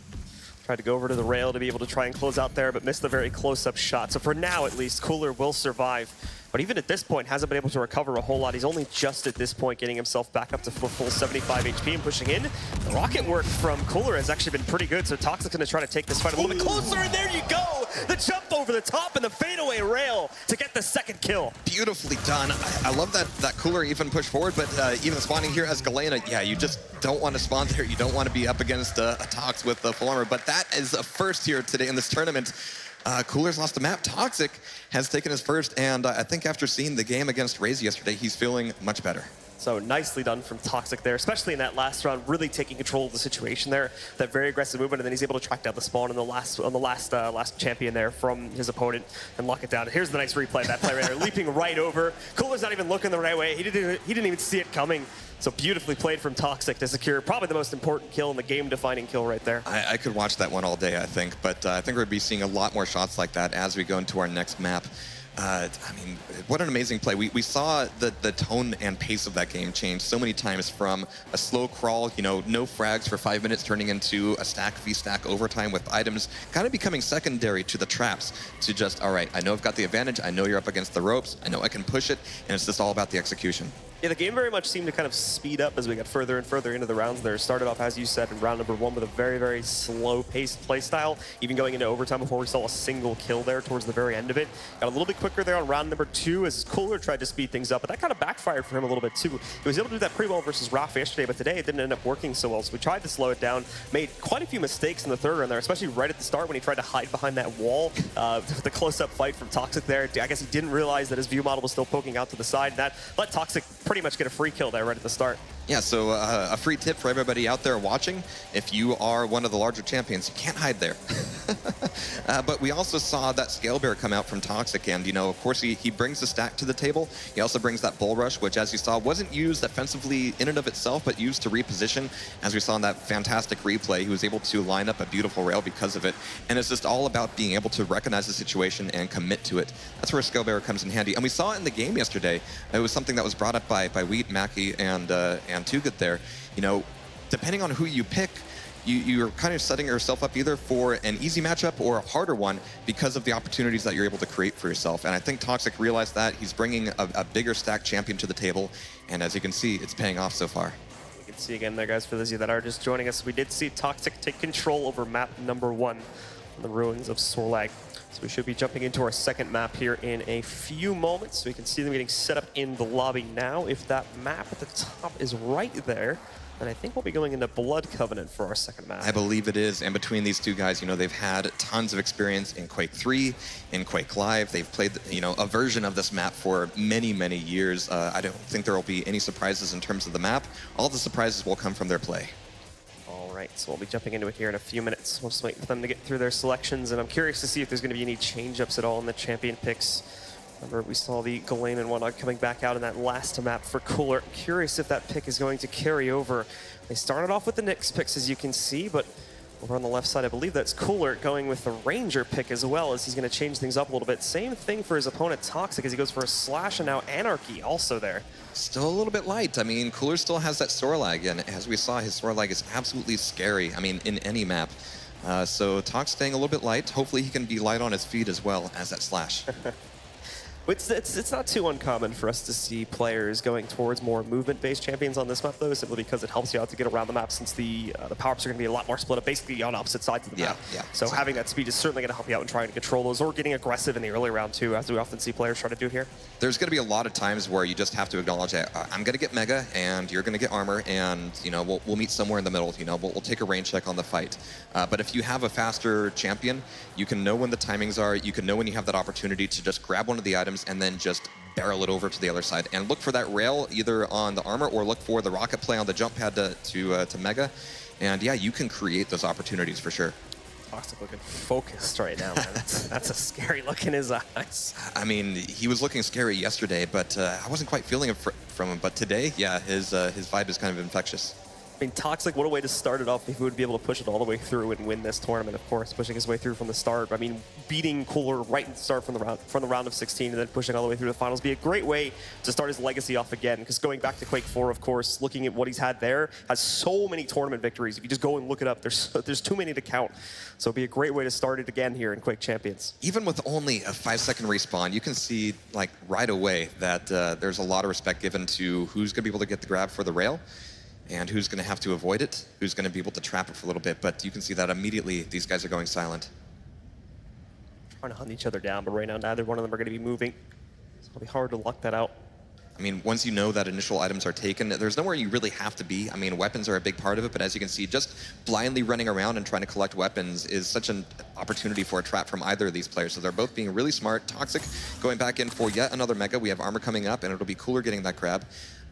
Tried to go over to the rail to be able to try and close out there, but missed the very close-up shot. So for now, at least, Cooler will survive. but even at this point hasn't been able to recover a whole lot. He's only just at this point getting himself back up to full 75 HP and pushing in. The rocket work from Cooler has actually been pretty good, so Toxic's going to try to take this fight a little bit closer, and there you go! The jump over the top and the fadeaway rail to get the second kill. Beautifully done. I love that Cooler even pushed forward, but even spawning here as Galena, yeah, you just don't want to spawn there. You don't want to be up against a Tox with the full armor, but that is a first here today in this tournament. Cooler's lost the map. Toxic has taken his first, and I think after seeing the game against Raisi yesterday, he's feeling much better. So nicely done from Toxic there, especially in that last round, really taking control of the situation there. That very aggressive movement, and then he's able to track down the spawn on the last champion there from his opponent and lock it down. And here's the nice replay of that play right there, leaping right over. Cooler's not even looking the right way. He didn't even see it coming. So beautifully played from Toxic to secure probably the most important kill and the game-defining kill right there. I could watch that one all day, I think, but I think we'll be seeing a lot more shots like that as we go into our next map. I mean, what an amazing play. We saw the tone and pace of that game change so many times, from a slow crawl, you know, no frags for 5 minutes, turning into a stack v stack overtime with items kind of becoming secondary to the traps, to just, all right, I know I've got the advantage, I know you're up against the ropes, I know I can push it, and it's just all about the execution. Yeah, the game very much seemed to kind of speed up as we got further and further into the rounds there. Started off, as you said, in round number 1 with a very, very slow-paced play style, even going into overtime before we saw a single kill there towards the very end of it. Got a little bit quicker there on round number 2 as Cooler tried to speed things up, but that kind of backfired for him a little bit too. He was able to do that pretty well versus Rafa yesterday, but today it didn't end up working so well, so we tried to slow it down, made quite a few mistakes in the third round there, especially right at the start when he tried to hide behind that wall. The close-up fight from Toxic there, I guess he didn't realize that his view model was still poking out to the side, and that let Toxic pretty much get a free kill there right at the start. Yeah, so a free tip for everybody out there watching: if you are one of the larger champions, you can't hide there. But we also saw that scale bear come out from Toxic, and, you know, of course, he brings the stack to the table. He also brings that bull rush, which, as you saw, wasn't used offensively in and of itself, but used to reposition. As we saw in that fantastic replay, he was able to line up a beautiful rail because of it. And it's just all about being able to recognize the situation and commit to it. That's where scale bear comes in handy. And we saw it in the game yesterday. It was something that was brought up by Wheat, Mackie, and Tugut there. You know, depending on who you pick, you're kind of setting yourself up either for an easy matchup or a harder one because of the opportunities that you're able to create for yourself. And I think Toxic realized that. He's bringing a bigger stack champion to the table, and as you can see, it's paying off so far. You can see again there, guys, for those of you that are just joining us, we did see Toxic take control over map number 1 on the ruins of Sorlag. So we should be jumping into our second map here in a few moments. We can see them getting set up in the lobby now. If that map at the top is right there, then I think we'll be going into Blood Covenant for our second map. I believe it is, and between these two guys, you know, they've had tons of experience in Quake 3, in Quake Live. They've played, you know, a version of this map for many, many years. I don't think there will be any surprises in terms of the map. All the surprises will come from their play. All right, so we'll be jumping into it here in a few minutes. We'll just wait for them to get through their selections, and I'm curious to see if there's going to be any change-ups at all in the champion picks. Remember, we saw the Galena and whatnot coming back out in that last map for Cooler. I'm curious if that pick is going to carry over. They started off with the Nyx picks, as you can see, but over on the left side, I believe that's Cooler going with the Ranger pick as well, as he's going to change things up a little bit. Same thing for his opponent, Toxic, as he goes for a Slash, and now Anarchy also there. Still a little bit light. I mean, Cooler still has that Sorlag, and as we saw, his Sorlag is absolutely scary, I mean, in any map. So Tox staying a little bit light. Hopefully he can be light on his feet as well as that Slash. It's not too uncommon for us to see players going towards more movement-based champions on this map, though, simply because it helps you out to get around the map, since the power-ups are going to be a lot more split up, basically on opposite sides of the map. Yeah. So having that speed is certainly going to help you out in trying to control those, or getting aggressive in the early round, too, as we often see players try to do here. There's going to be a lot of times where you just have to acknowledge that I'm going to get Mega, and you're going to get Armor, and, you know, we'll meet somewhere in the middle. You know, we'll take a rain check on the fight. But if you have a faster champion, you can know when the timings are. You can know when you have that opportunity to just grab one of the items and then just barrel it over to the other side and look for that rail either on the armor or look for the rocket play on the jump pad to Mega. And yeah, you can create those opportunities for sure. Toxic looking focused right now, man. That's a scary look in his eyes. I mean, he was looking scary yesterday, but I wasn't quite feeling it from him. But today, yeah, his vibe is kind of infectious. I mean, Toxic, what a way to start it off if he would be able to push it all the way through and win this tournament, of course, pushing his way through from the start. I mean, beating Cooler right at the start from the round of 16 and then pushing all the way through the finals be a great way to start his legacy off again. Because going back to Quake 4, of course, looking at what he's had there, has so many tournament victories. If you just go and look it up, there's too many to count. So it'd be a great way to start it again here in Quake Champions. Even with only a 5-second respawn, you can see like right away that there's a lot of respect given to who's going to be able to get the grab for the rail, and who's going to have to avoid it, who's going to be able to trap it for a little bit. But you can see that immediately these guys are going silent. Trying to hunt each other down, but right now neither one of them are going to be moving. So it'll be hard to lock that out. I mean, once you know that initial items are taken, there's nowhere you really have to be. I mean, weapons are a big part of it, but as you can see, just blindly running around and trying to collect weapons is such an opportunity for a trap from either of these players. So they're both being really smart. Toxic going back in for yet another mega. We have armor coming up, and it'll be Cooler getting that grab.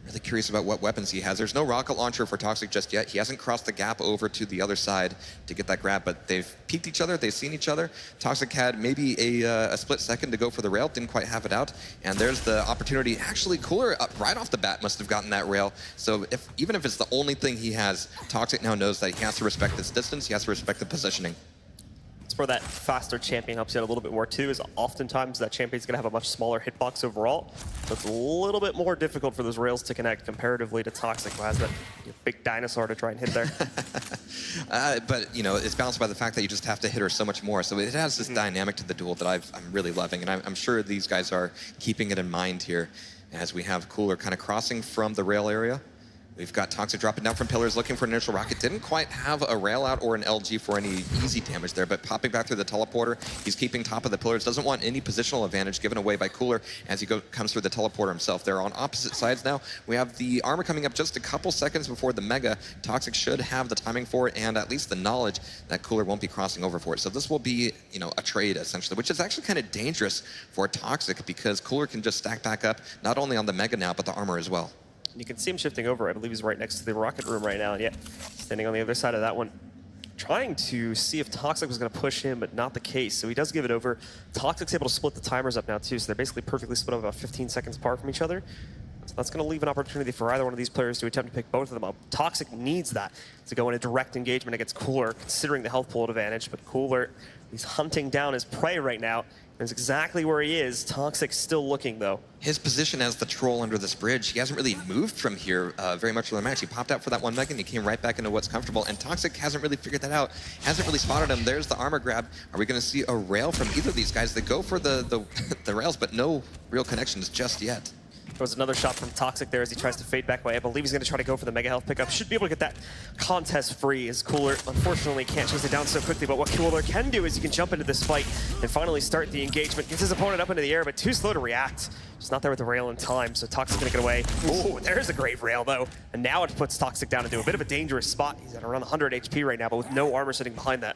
Really curious about what weapons he has. There's no rocket launcher for Toxic just yet. He hasn't crossed the gap over to the other side to get that grab, but they've peeked each other, they've seen each other. Toxic had maybe a split second to go for the rail, didn't quite have it out, and there's the opportunity. Actually, Cooler right off the bat must have gotten that rail, so even if it's the only thing he has, Toxic now knows that he has to respect this distance, he has to respect the positioning. It's where that faster champion helps you out a little bit more too, is oftentimes that champion's going to have a much smaller hitbox overall. So it's a little bit more difficult for those rails to connect comparatively to Toxic, who has that big dinosaur to try and hit there. But, you know, it's balanced by the fact that you just have to hit her so much more. So it has this dynamic to the duel that I'm really loving, and I'm sure these guys are keeping it in mind here as we have Cooler kind of crossing from the rail area. We've got Toxic dropping down from pillars, looking for an initial rocket. Didn't quite have a rail out or an LG for any easy damage there, but popping back through the teleporter, he's keeping top of the pillars. Doesn't want any positional advantage given away by Cooler as he comes through the teleporter himself. They're on opposite sides now. We have the armor coming up just a couple seconds before the mega. Toxic should have the timing for it and at least the knowledge that Cooler won't be crossing over for it. So this will be, you know, a trade essentially, which is actually kind of dangerous for Toxic because Cooler can just stack back up not only on the mega now, but the armor as well. You can see him shifting over. I believe he's right next to the rocket room right now. And yeah, standing on the other side of that one, trying to see if Toxic was going to push him, but not the case. So he does give it over. Toxic's able to split the timers up now too, so they're basically perfectly split up about 15 seconds apart from each other. So that's going to leave an opportunity for either one of these players to attempt to pick both of them up. Toxic needs that to go in a direct engagement against Cooler, considering the health pool advantage, but Cooler, he's hunting down his prey right now. That's exactly where he is. Toxic still looking, though. His position as the troll under this bridge, he hasn't really moved from here very much for the match. He popped out for that one mega and he came right back into what's comfortable, and Toxic hasn't really figured that out, hasn't really spotted him. There's the armor grab. Are we going to see a rail from either of these guys? They go for the rails, but no real connections just yet. There was another shot from Toxic there as he tries to fade back away. I believe he's going to try to go for the mega health pickup. Should be able to get that contest free as Cooler unfortunately can't chase it down so quickly, but what Cooler can do is he can jump into this fight and finally start the engagement. Gets his opponent up into the air, but too slow to react. Just not there with the rail in time, so Toxic's going to get away. Oh, there's a great rail though. And now it puts Toxic down into a bit of a dangerous spot. He's at around 100 HP right now, but with no armor sitting behind that.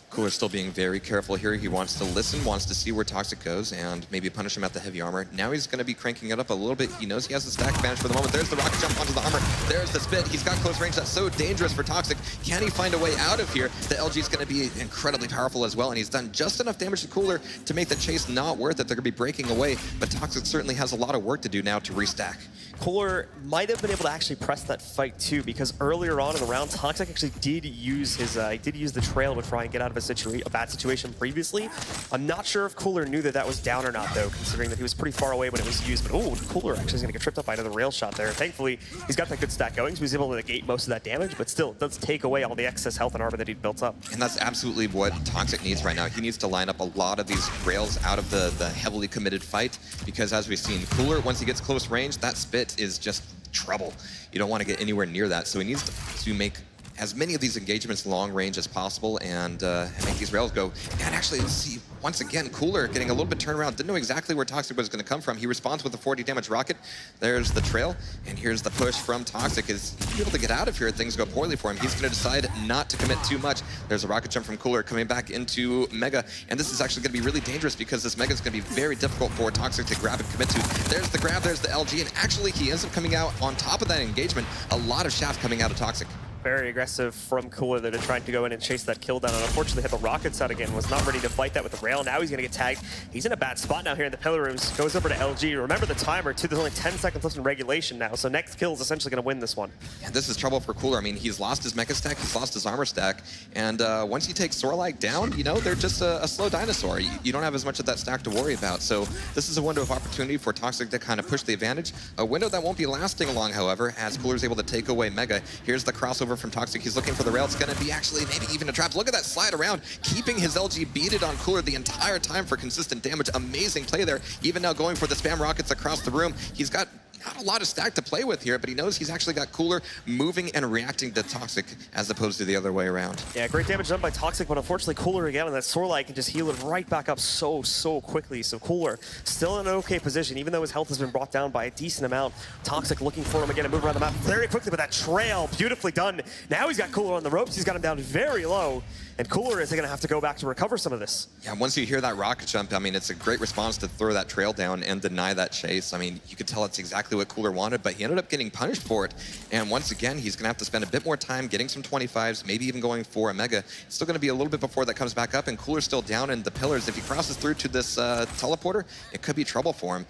Cooler's still being very careful here. He wants to listen, wants to see where Toxic goes, and maybe punish him at the heavy armor. Now he's going to be cranking it up a little bit. He knows he has the stack advantage for the moment. There's the rocket jump onto the armor. There's the spit. He's got close range. That's so dangerous for Toxic. Can he find a way out of here? The LG is going to be incredibly powerful as well, and he's done just enough damage to Cooler to make the chase not worth it. They're going to be breaking away, but Toxic certainly has a lot of work to do now to restack. Cooler might have been able to actually press that fight too, because earlier on in the round, Toxic actually did use his the trail to try and get out of a bad situation previously. I'm not sure if Cooler knew that that was down or not though, considering that he was pretty far away when it was used. But oh, Cooler actually is going to get tripped up by another rail shot there. Thankfully, he's got that good stack going, so he's able to negate most of that damage, but still, it does take away all the excess health and armor that he'd built up. And that's absolutely what Toxic needs right now. He needs to line up a lot of these rails out of the heavily committed fight, because as we've seen, Cooler, once he gets close range, that spit is just trouble. You don't want to get anywhere near that, so he needs to make as many of these engagements long range as possible and make these rails go. And actually, let's see, once again, Cooler getting a little bit turned around. Didn't know exactly where Toxic was going to come from. He responds with a 40 damage rocket. There's the trail, and here's the push from Toxic. Is he able to get out of here if things go poorly for him? He's going to decide not to commit too much. There's a rocket jump from Cooler coming back into Mega, and this is actually going to be really dangerous because this Mega is going to be very difficult for Toxic to grab and commit to. There's the grab, there's the LG, and actually he ends up coming out on top of that engagement. A lot of shaft coming out of Toxic. Very aggressive from Cooler there to trying to go in and chase that kill down. And unfortunately hit the rockets out again. Was not ready to fight that with the rail. Now he's going to get tagged. He's in a bad spot now here in the pillar rooms. Goes over to LG. Remember the timer too. There's only 10 seconds left in regulation now. So next kill is essentially going to win this one. Yeah, this is trouble for Cooler. I mean, he's lost his mecha stack. He's lost his armor stack. And once you take Sorlike down, you know, they're just a slow dinosaur. You don't have as much of that stack to worry about. So this is a window of opportunity for Toxic to kind of push the advantage. A window that won't be lasting long, however, as Cooler's able to take away Mega. Here's the crossover from Toxic. He's looking for the rail. It's going to be actually maybe even a trap. Look at that slide around, keeping his LG beaded on Cooler the entire time for consistent damage. Amazing play there. Even now going for the spam rockets across the room. He's got not a lot of stack to play with here, but he knows he's actually got Cooler moving and reacting to Toxic as opposed to the other way around. Yeah, great damage done by Toxic, but unfortunately Cooler again, and that Sorlight can just heal it right back up so quickly. So Cooler still in an okay position, even though his health has been brought down by a decent amount. Toxic looking for him again to move around the map very quickly, but that trail, beautifully done. Now he's got Cooler on the ropes. He's got him down very low. And Cooler is going to have to go back to recover some of this. Yeah, once you hear that rocket jump, I mean, it's a great response to throw that trail down and deny that chase. I mean, you could tell it's exactly what Cooler wanted, but he ended up getting punished for it. And once again, he's going to have to spend a bit more time getting some 25s, maybe even going for a Mega. It's still going to be a little bit before that comes back up, and Cooler's still down in the pillars. If he crosses through to this teleporter, it could be trouble for him.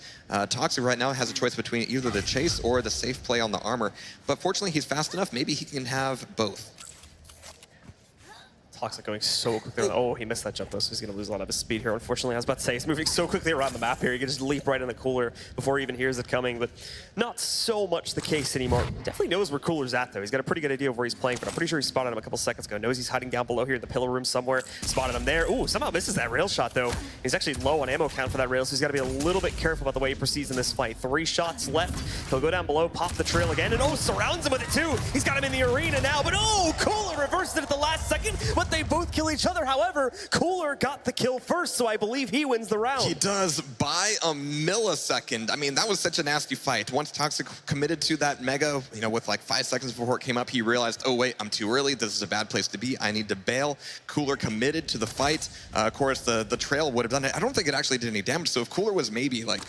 Toxic right now has a choice between either the chase or the safe play on the armor. But fortunately, he's fast enough. Maybe he can have both. Toxic going so quickly. Oh, he missed that jump though, so he's going to lose a lot of his speed here. Unfortunately, I was about to say, he's moving so quickly around the map here. He can just leap right in the Cooler before he even hears it coming, but not so much the case anymore. Definitely knows where Cooler's at though. He's got a pretty good idea of where he's playing, but I'm pretty sure he spotted him a couple seconds ago. Knows he's hiding down below here in the pillar room somewhere. Spotted him there. Ooh, somehow misses that rail shot though. He's actually low on ammo count for that rail, so he's got to be a little bit careful about the way he proceeds in this fight. 3 shots left. He'll go down below, pop the trail again, and oh, surrounds him with it too. He's got him in the arena now, but oh, Cooler reversed it at the last second, but they both kill each other. However, Cooler got the kill first, so I believe he wins the round. He does by a millisecond. I mean, that was such a nasty fight. Once Toxic committed to that Mega, you know, with like 5 seconds before it came up, he realized, oh wait, I'm too early. This is a bad place to be. I need to bail. Cooler committed to the fight. Of course, the trail would have done it. I don't think it actually did any damage. So if Cooler was maybe like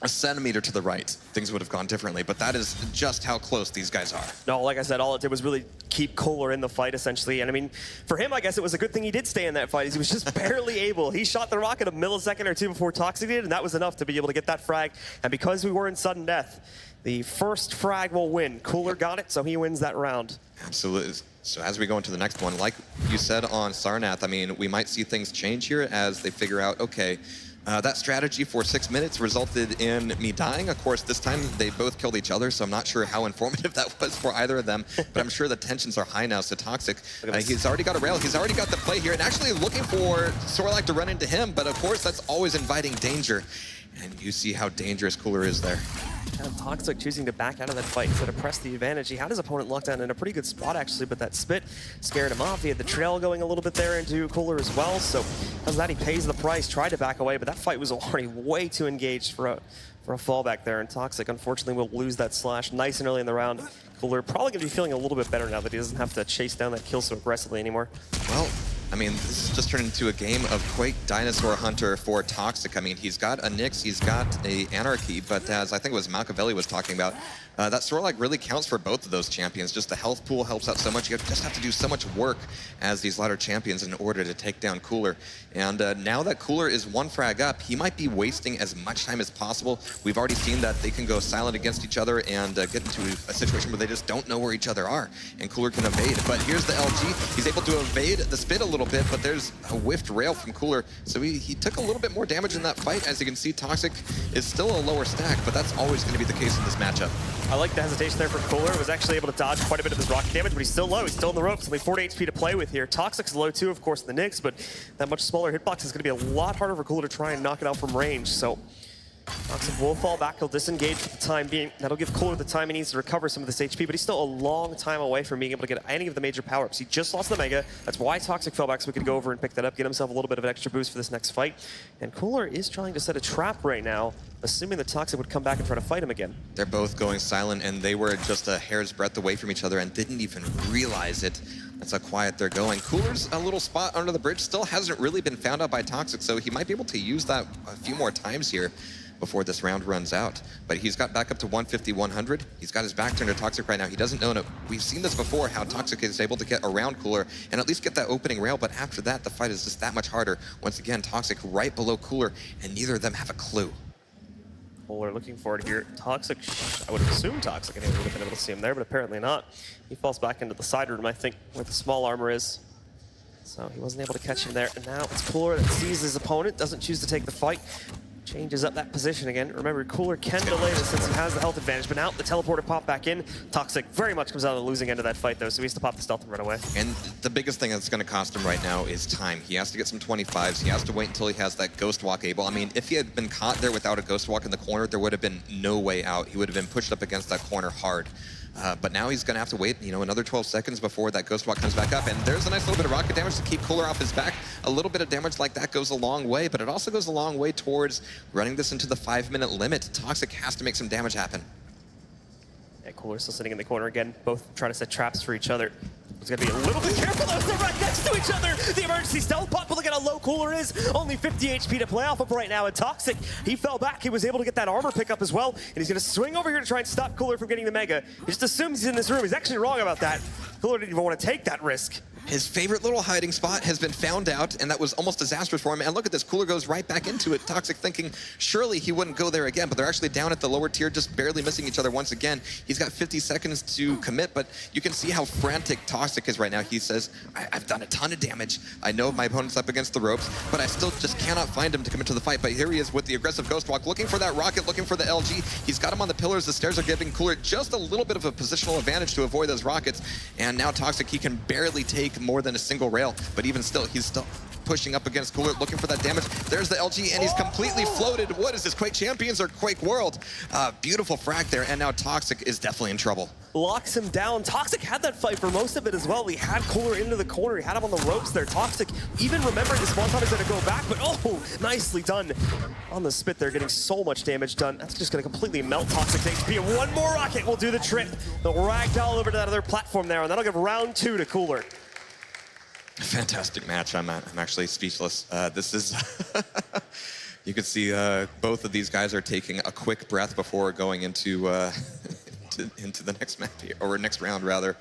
a centimeter to the right, things would have gone differently, but that is just how close these guys are. No, like I said, all it did was really keep Cooler in the fight, essentially. And I mean, for him, I guess it was a good thing he did stay in that fight. He was just barely able. He shot the rocket a millisecond or two before Toxic did, and that was enough to be able to get that frag. And because we were in sudden death, the first frag will win. Cooler got it, so he wins that round. Absolutely. So as we go into the next one, like you said on Sarnath, I mean, we might see things change here as they figure out, okay, that strategy for 6 minutes resulted in me dying. Of course, this time they both killed each other, so I'm not sure how informative that was for either of them, but I'm sure the tensions are high now. So Toxic, he's already got a rail, he's already got the play here, and actually looking for Sorlak to run into him, but of course that's always inviting danger. And you see how dangerous Cooler is there. And Toxic choosing to back out of that fight instead of press the advantage. He had his opponent locked down in a pretty good spot, actually, but that spit scared him off. He had the trail going a little bit there into Cooler as well, so because of that, he pays the price, tried to back away, but that fight was already way too engaged for a fallback there, and Toxic, unfortunately, will lose that slash nice and early in the round. Cooler probably going to be feeling a little bit better now that he doesn't have to chase down that kill so aggressively anymore. Well, I mean, this has just turned into a game of Quake Dinosaur Hunter for Toxic. I mean, he's got a Nyx, he's got a Anarchy, but as I think it was Machiavelli was talking about, that Sorlak really counts for both of those champions. Just the health pool helps out so much. You just have to do so much work as these latter champions in order to take down Cooler. And now that Cooler is 1 frag up, he might be wasting as much time as possible. We've already seen that they can go silent against each other and get into a situation where they just don't know where each other are. And Cooler can evade. But here's the LG. He's able to evade the spit a little bit, but there's a whiffed rail from Cooler. So he took a little bit more damage in that fight. As you can see, Toxic is still a lower stack, but that's always going to be the case in this matchup. I like the hesitation there from Cooler. Was actually able to dodge quite a bit of his rocket damage, but he's still low. He's still in the ropes. Only 40 HP to play with here. Toxic's low too, of course, in the Nyx, but that much smaller hitbox is going to be a lot harder for Cooler to try and knock it out from range. So Toxic will fall back. He'll disengage for the time being. That'll give Cooler the time he needs to recover some of this HP, but he's still a long time away from being able to get any of the major power-ups. He just lost the Mega. That's why Toxic fell back, so we could go over and pick that up, get himself a little bit of an extra boost for this next fight. And Cooler is trying to set a trap right now, assuming that Toxic would come back and try to fight him again. They're both going silent, and they were just a hair's breadth away from each other and didn't even realize it. That's how quiet they're going. Cooler's a little spot under the bridge still hasn't really been found out by Toxic, so he might be able to use that a few more times here. before this round runs out. But he's got back up to 150, 100. He's got his back turned to Toxic right now. He doesn't know it. We've seen this before, how Toxic is able to get around Cooler and at least get that opening rail, but after that, the fight is just that much harder. Once again, Toxic right below Cooler, and neither of them have a clue. Cooler looking for it here. Toxic, I would have assumed Toxic, and he would have been able to see him there, but apparently not. He falls back into the side room, I think, where the small armor is. So he wasn't able to catch him there. And now it's Cooler that sees his opponent, doesn't choose to take the fight. Changes up that position again. Remember, Cooler can delay this since he has the health advantage, but now the teleporter popped back in. Toxic very much comes out of the losing end of that fight, though, so he has to pop the stealth and run away. And the biggest thing that's going to cost him right now is time. He has to get some 25s. He has to wait until he has that Ghost Walk able. I mean, if he had been caught there without a Ghost Walk in the corner, there would have been no way out. He would have been pushed up against that corner hard. But now he's going to have to wait, another 12 seconds before that Ghost Walk comes back up. And there's a nice little bit of rocket damage to keep Cooler off his back. A little bit of damage like that goes a long way, but it also goes a long way towards running this into the 5-minute limit. Toxic has to make some damage happen. Yeah, Cooler still sitting in the corner again, both trying to set traps for each other. He's got to be a little bit careful, though. They're right next to each other. The emergency stealth pop, but look at how low Cooler is. Only 50 HP to play off of right now. And Toxic, he fell back. He was able to get that armor pickup as well. And he's going to swing over here to try and stop Cooler from getting the Mega. He just assumes he's in this room. He's actually wrong about that. Cooler didn't even want to take that risk. His favorite little hiding spot has been found out, and that was almost disastrous for him. And look at this, Cooler goes right back into it. Toxic thinking surely he wouldn't go there again, but they're actually down at the lower tier, just barely missing each other once again. He's got 50 seconds to commit, but you can see how frantic Toxic is right now. He says, I've done a ton of damage. I know my opponent's up against the ropes, but I still just cannot find him to commit to the fight. But here he is with the aggressive Ghost Walk, looking for that rocket, looking for the LG. He's got him on the pillars. The stairs are giving Cooler just a little bit of a positional advantage to avoid those rockets. And now Toxic, he can barely take more than a single rail, but even still, he's still pushing up against Cooler, looking for that damage. There's the LG, and he's completely floated. What is this, Quake Champions or Quake World? Beautiful frag there, and now Toxic is definitely in trouble. Locks him down. Toxic had that fight for most of it as well. He had Cooler into the corner. He had him on the ropes there. Toxic even remembered his one time is going to go back, but oh, nicely done. On the spit there, getting so much damage done. That's just going to completely melt Toxic's HP, and one more rocket will do the trick. The ragdoll over to that other platform there, and that'll give round 2 to Cooler. Fantastic match. I'm actually speechless. This is, you can see both of these guys are taking a quick breath before going into into the next match, or next round rather.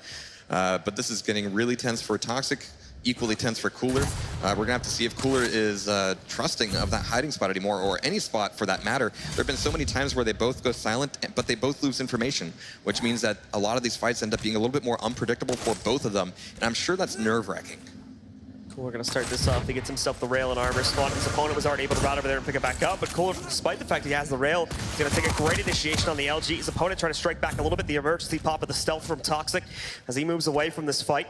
But this is getting really tense for Toxic, equally tense for Cooler. We're gonna have to see if Cooler is trusting of that hiding spot anymore, or any spot for that matter. There have been so many times where they both go silent, but they both lose information, which means that a lot of these fights end up being a little bit more unpredictable for both of them, and I'm sure that's nerve-wracking. Cooler gonna start this off. He gets himself the rail and armor spot. His opponent was already able to route over there and pick it back up, but Cooler, despite the fact he has the rail, is gonna take a great initiation on the LG. His opponent trying to strike back a little bit. The emergency pop of the stealth from Toxic as he moves away from this fight.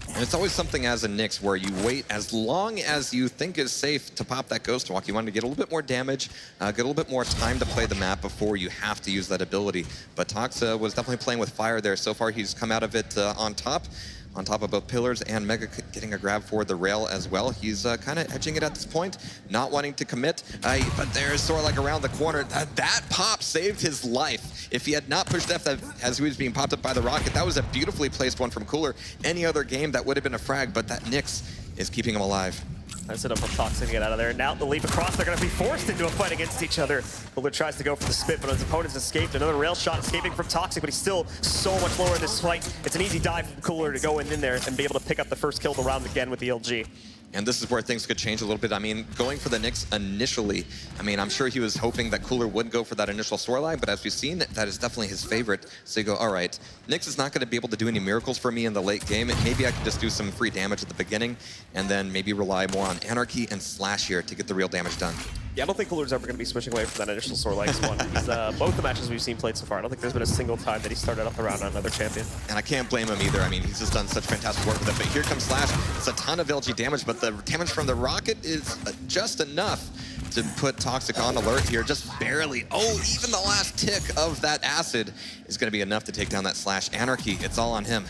And it's always something as a Nyx where you wait as long as you think is safe to pop that Ghost Walk. You want to get a little bit more damage, get a little bit more time to play the map before you have to use that ability. But Tox was definitely playing with fire there. So far, he's come out of it on top of both pillars, and Mega getting a grab for the rail as well. He's kind of edging it at this point, not wanting to commit, but there's sort of like around the corner. That pop saved his life. If he had not pushed F as he was being popped up by the rocket, that was a beautifully placed one from Cooler. Any other game, that would have been a frag, but that Nyx is keeping him alive. That's it up for Toxic to get out of there. Now the leap across, they're going to be forced into a fight against each other. Cooler tries to go for the spit, but his opponent's escaped. Another rail shot escaping from Toxic, but he's still so much lower in this fight. It's an easy dive from Cooler to go in there and be able to pick up the first kill of the round again with the LG. And this is where things could change a little bit. I mean, going for the Nyx initially, I'm sure he was hoping that Cooler would go for that initial storyline, but as we've seen, that is definitely his favorite. So you go, all right, Nyx is not going to be able to do any miracles for me in the late game. Maybe I can just do some free damage at the beginning, and then maybe rely more on Anarchy and Slash here to get the real damage done. Yeah, I don't think Cooler's ever going to be switching away from that initial storyline one. He's, both the matches we've seen played so far, I don't think there's been a single time that he started up around on another champion. And I can't blame him either. He's just done such fantastic work with it. But here comes Slash. It's a ton of LG damage, but the damage from the rocket is just enough to put Toxic on alert here, just barely. Oh, even the last tick of that acid is going to be enough to take down that Slash. Anarchy, it's all on him.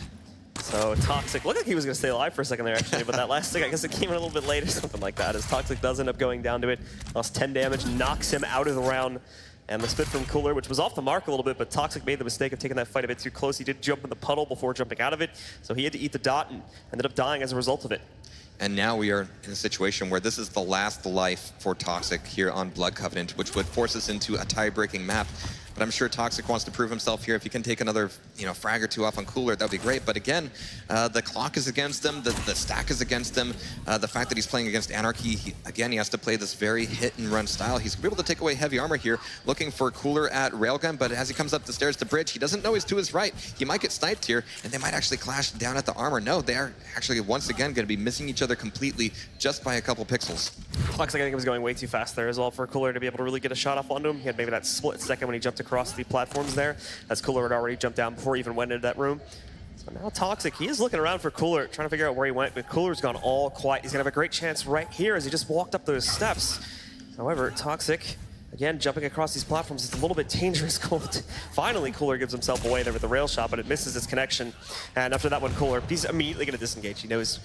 So Toxic, looked like he was going to stay alive for a second there, actually, but that last stick, I guess it came in a little bit late or something like that, as Toxic does end up going down to it. Lost 10 damage, knocks him out of the round. And the spit from Cooler, which was off the mark a little bit, but Toxic made the mistake of taking that fight a bit too close. He did jump in the puddle before jumping out of it, so he had to eat the dot and ended up dying as a result of it. And now we are in a situation where this is the last life for Toxic here on Blood Covenant, which would force us into a tie-breaking map. But I'm sure Toxic wants to prove himself here. If he can take another, frag or two off on Cooler, that would be great. But again, the clock is against him. The stack is against him. The fact that he's playing against Anarchy, he has to play this very hit-and-run style. He's able to take away heavy armor here, looking for Cooler at Railgun. But as he comes up the stairs to Bridge, he doesn't know he's to his right. He might get sniped here, and they might actually clash down at the armor. No, they are actually, once again, going to be missing each other completely just by a couple pixels. Toxic, I think, was going way too fast there as well for Cooler to be able to really get a shot off onto him. He had maybe that split second when he jumped across the platforms there, as Cooler had already jumped down before he even went into that room. So now Toxic, he is looking around for Cooler, trying to figure out where he went, but Cooler's gone all quiet. He's going to have a great chance right here as he just walked up those steps. However, Toxic, again, jumping across these platforms is a little bit dangerous. Finally, Cooler gives himself away there with the rail shot, but it misses his connection. And after that one, Cooler, he's immediately going to disengage. He knows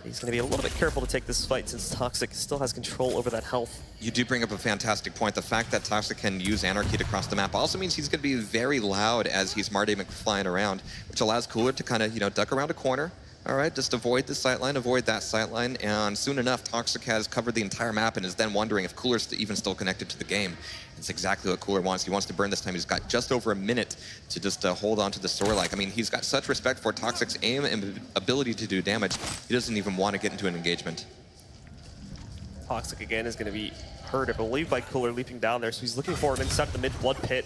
he's going to be a little bit careful to take this fight since Toxic still has control over that health. You do bring up a fantastic point. The fact that Toxic can use Anarchy to cross the map also means he's going to be very loud as he's Marty McFlying around, which allows Cooler to kind of, duck around a corner. All right, just avoid this sightline, avoid that sightline, and soon enough, Toxic has covered the entire map and is then wondering if Cooler's even still connected to the game. It's exactly what Cooler wants. He wants to burn this time. He's got just over a minute to just hold on to the Sorlike. I mean, he's got such respect for Toxic's aim and ability to do damage. He doesn't even want to get into an engagement. Toxic, again, is going to be hurt, I believe, by Cooler leaping down there, so he's looking for him inside the mid-blood pit.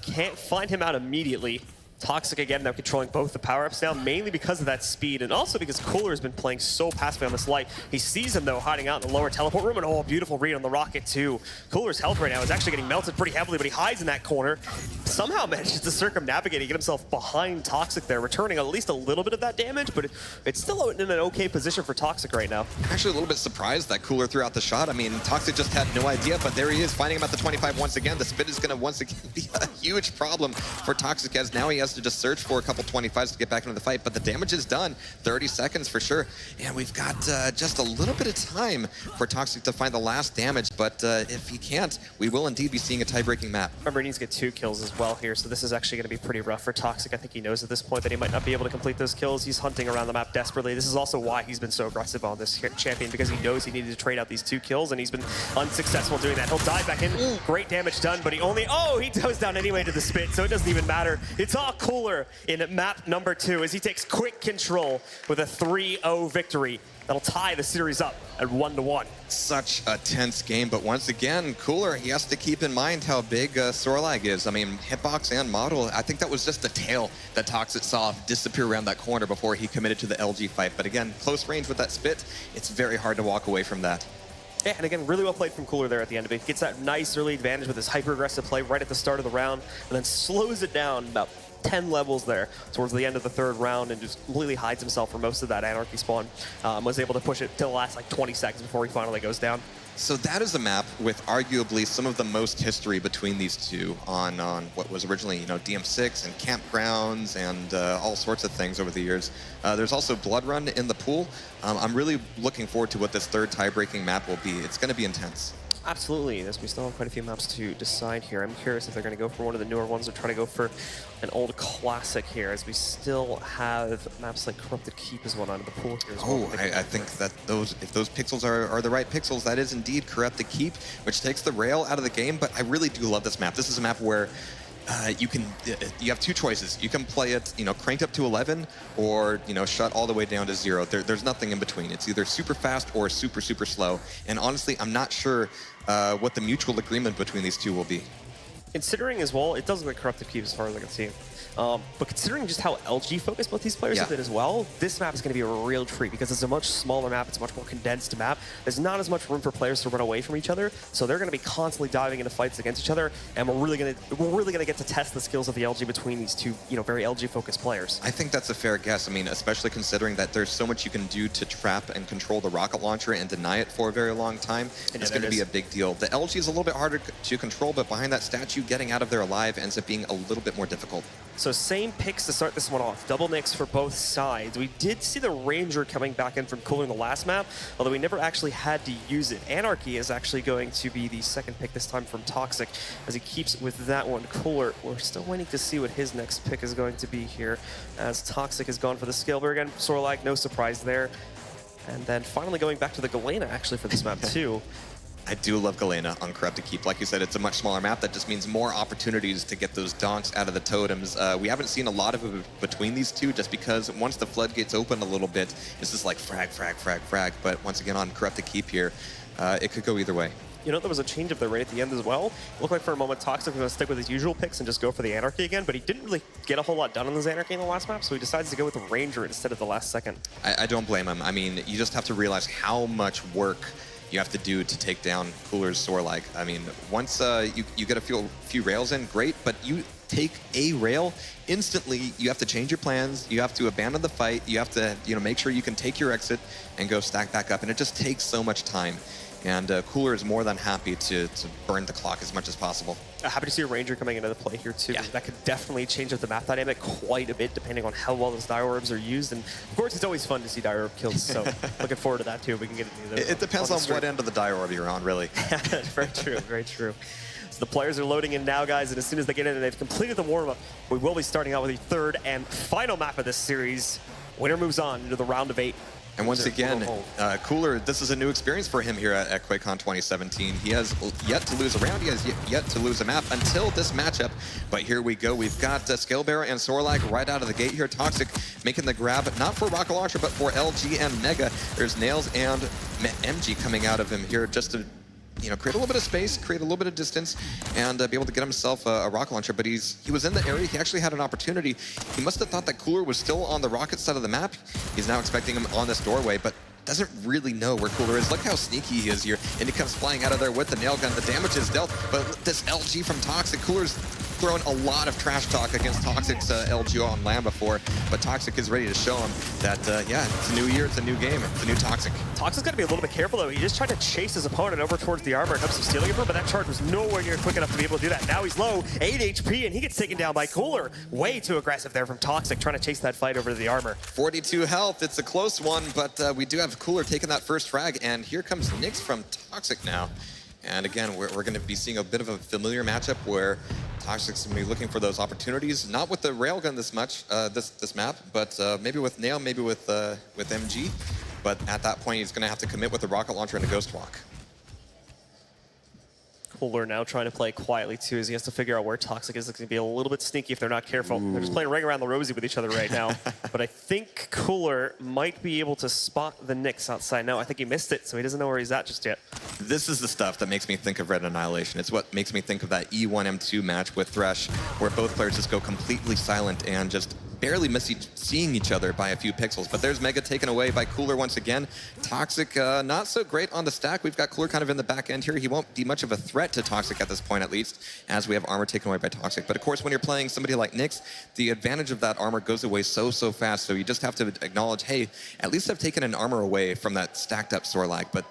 Can't find him out immediately. Toxic, again, now controlling both the power-ups now, mainly because of that speed, and also because Cooler has been playing so passively on this light. He sees him, though, hiding out in the lower teleport room, and beautiful read on the rocket, too. Cooler's health right now is actually getting melted pretty heavily, but he hides in that corner. Somehow manages to circumnavigate and get himself behind Toxic there, returning at least a little bit of that damage, but it's still in an okay position for Toxic right now. Actually, a little bit surprised that Cooler threw out the shot. I mean, Toxic just had no idea, but there he is, finding him at the 25 once again. The spit is going to once again be a huge problem for Toxic, as now he has to just search for a couple 25s to get back into the fight, but the damage is done. 30 seconds for sure, and we've got just a little bit of time for Toxic to find the last damage, but if he can't, we will indeed be seeing a tie-breaking map. Remember, he needs to get 2 kills as well here, so this is actually going to be pretty rough for Toxic. I think he knows at this point that he might not be able to complete those kills. He's hunting around the map desperately. This is also why he's been so aggressive on this champion, because he knows he needed to trade out these 2 kills, and he's been unsuccessful doing that. He'll dive back in. Great damage done, but he goes down anyway to the spit, so it doesn't even matter. It's all Cooler in map number 2 as he takes quick control with a 3-0 victory. That'll tie the series up at 1-1. Such a tense game, but once again, Cooler, he has to keep in mind how big Sorlag is. I mean, hitbox and model, I think that was just the tail that Toxic saw disappear around that corner before he committed to the LG fight. But again, close range with that spit, it's very hard to walk away from that. Yeah, and again, really well played from Cooler there at the end of it. He gets that nice early advantage with his hyper-aggressive play right at the start of the round, and then slows it down about 10 levels there towards the end of the 3rd round and just completely hides himself for most of that Anarchy spawn. Was able to push it to the last like 20 seconds before he finally goes down. So that is a map with arguably some of the most history between these two on what was originally, DM6 and campgrounds and all sorts of things over the years. There's also Blood Run in the pool. I'm really looking forward to what this 3rd tie-breaking map will be. It's going to be intense. Absolutely, we still have quite a few maps to decide here. I'm curious if they're going to go for one of the newer ones or try to go for an old classic here, as we still have maps like Corrupted Keep as one out of the pool here as well. I think that if those pixels are the right pixels, that is indeed Corrupted Keep, which takes the rail out of the game, but I really do love this map. This is a map where you have 2 choices. You can play it, cranked up to 11, or shut all the way down to 0. There's nothing in between. It's either super fast or super slow. And honestly, I'm not sure what the mutual agreement between these two will be. Considering as well, it does look like Corrupted Keep as far as I can see. But considering just how LG focused both these players have been as well, this map is going to be a real treat because it's a much smaller map, it's a much more condensed map. There's not as much room for players to run away from each other, so they're going to be constantly diving into fights against each other, and we're really going to get to test the skills of the LG between these two, very LG focused players. I think that's a fair guess. I mean, especially considering that there's so much you can do to trap and control the rocket launcher and deny it for a very long time. It's going to be a big deal. The LG is a little bit harder to control, but behind that statue, getting out of there alive ends up being a little bit more difficult. So same picks to start this one off. Double nicks for both sides. We did see the Ranger coming back in from Cooler in the last map, although we never actually had to use it. Anarchy is actually going to be the second pick this time from Toxic, as he keeps with that one. Cooler, we're still waiting to see what his next pick is going to be here, as Toxic has gone for the Scalebear again. Sorlag, no surprise there. And then finally going back to the Galena, actually, for this map, too. I do love Galena on Corrupt to Keep. Like you said, it's a much smaller map. That just means more opportunities to get those donks out of the totems. We haven't seen a lot of it between these two just because once the floodgates open a little bit, it's just like frag, frag, frag, frag. But once again, on Corrupt to Keep here, it could go either way. You know, there was a change of the right at the end as well. It looked like for a moment Toxic was going to stick with his usual picks and just go for the Anarchy again, but he didn't really get a whole lot done on his Anarchy in the last map, so he decides to go with the Ranger instead of the last second. I don't blame him. I mean, you just have to realize how much work you have to do to take down Cooler's Sorlag. I mean, once you get a few rails in, great, but you take a rail, instantly you have to change your plans, you have to abandon the fight, you have to make sure you can take your exit and go stack back up, and it just takes so much time. And Cooler is more than happy to burn the clock as much as possible. Happy to see a Ranger coming into the play here too. Yeah. That could definitely change up the map dynamic quite a bit depending on how well those Dire Orbs are used. And of course, it's always fun to see Dire Orb kills, so looking forward to that too. We can get it. It depends on what end of the Dire Orb you're on, really. Very true, very true. So the players are loading in now, guys, and as soon as they get in and they've completed the warm-up, we will be starting out with the third and final map of this series. Winner moves on into the round of 8. And once again, Cooler, this is a new experience for him here at QuakeCon 2017. He has yet to lose a round, he has yet to lose a map until this matchup. But here we go, we've got Scalebearer and Sorlag right out of the gate here. Toxic making the grab, not for Rocket Launcher, but for LG and Mega. There's Nails and MG coming out of him here just to create a little bit of space, create a little bit of distance, and be able to get himself a rocket launcher. But he was in the area. He actually had an opportunity. He must have thought that Cooler was still on the rocket side of the map. He's now expecting him on this doorway, but doesn't really know where Cooler is. Look how sneaky he is here. And he comes flying out of there with the nail gun. The damage is dealt, but this LG from Toxic, Cooler's thrown a lot of trash talk against Toxic's LG on land before, but Toxic is ready to show him that, yeah, it's a new year, it's a new game, it's a new Toxic. Toxic's got to be a little bit careful, though. He just tried to chase his opponent over towards the armor and have some stealing of her, but that charge was nowhere near quick enough to be able to do that. Now he's low, 8 HP, and he gets taken down by Cooler. Way too aggressive there from Toxic, trying to chase that fight over to the armor. 42 health, it's a close one, but we do have Cooler taking that first frag, and here comes Nyx from Toxic now. And again, we're going to be seeing a bit of a familiar matchup where Toxic's going to be looking for those opportunities, not with the railgun this much, this map, but maybe with Nail, maybe with MG. But at that point, he's going to have to commit with the rocket launcher and a ghost walk. Cooler now trying to play quietly too, as he has to figure out where Toxic is. It's going to be a little bit sneaky if they're not careful. They're just playing ring around the rosy with each other right now. But I think Cooler might be able to spot the Nyx outside now. I think he missed it, so he doesn't know where he's at just yet. This is the stuff that makes me think of Red Annihilation. It's what makes me think of that E1M2 match with Thresh, where both players just go completely silent and just barely seeing each other by a few pixels. But there's Mega taken away by Cooler once again. Toxic, not so great on the stack. We've got Cooler kind of in the back end here. He won't be much of a threat to Toxic at this point, at least, as we have armor taken away by Toxic. But of course, when you're playing somebody like Nyx, the advantage of that armor goes away so fast. So you just have to acknowledge, hey, at least I've taken an armor away from that stacked up Sorlag. But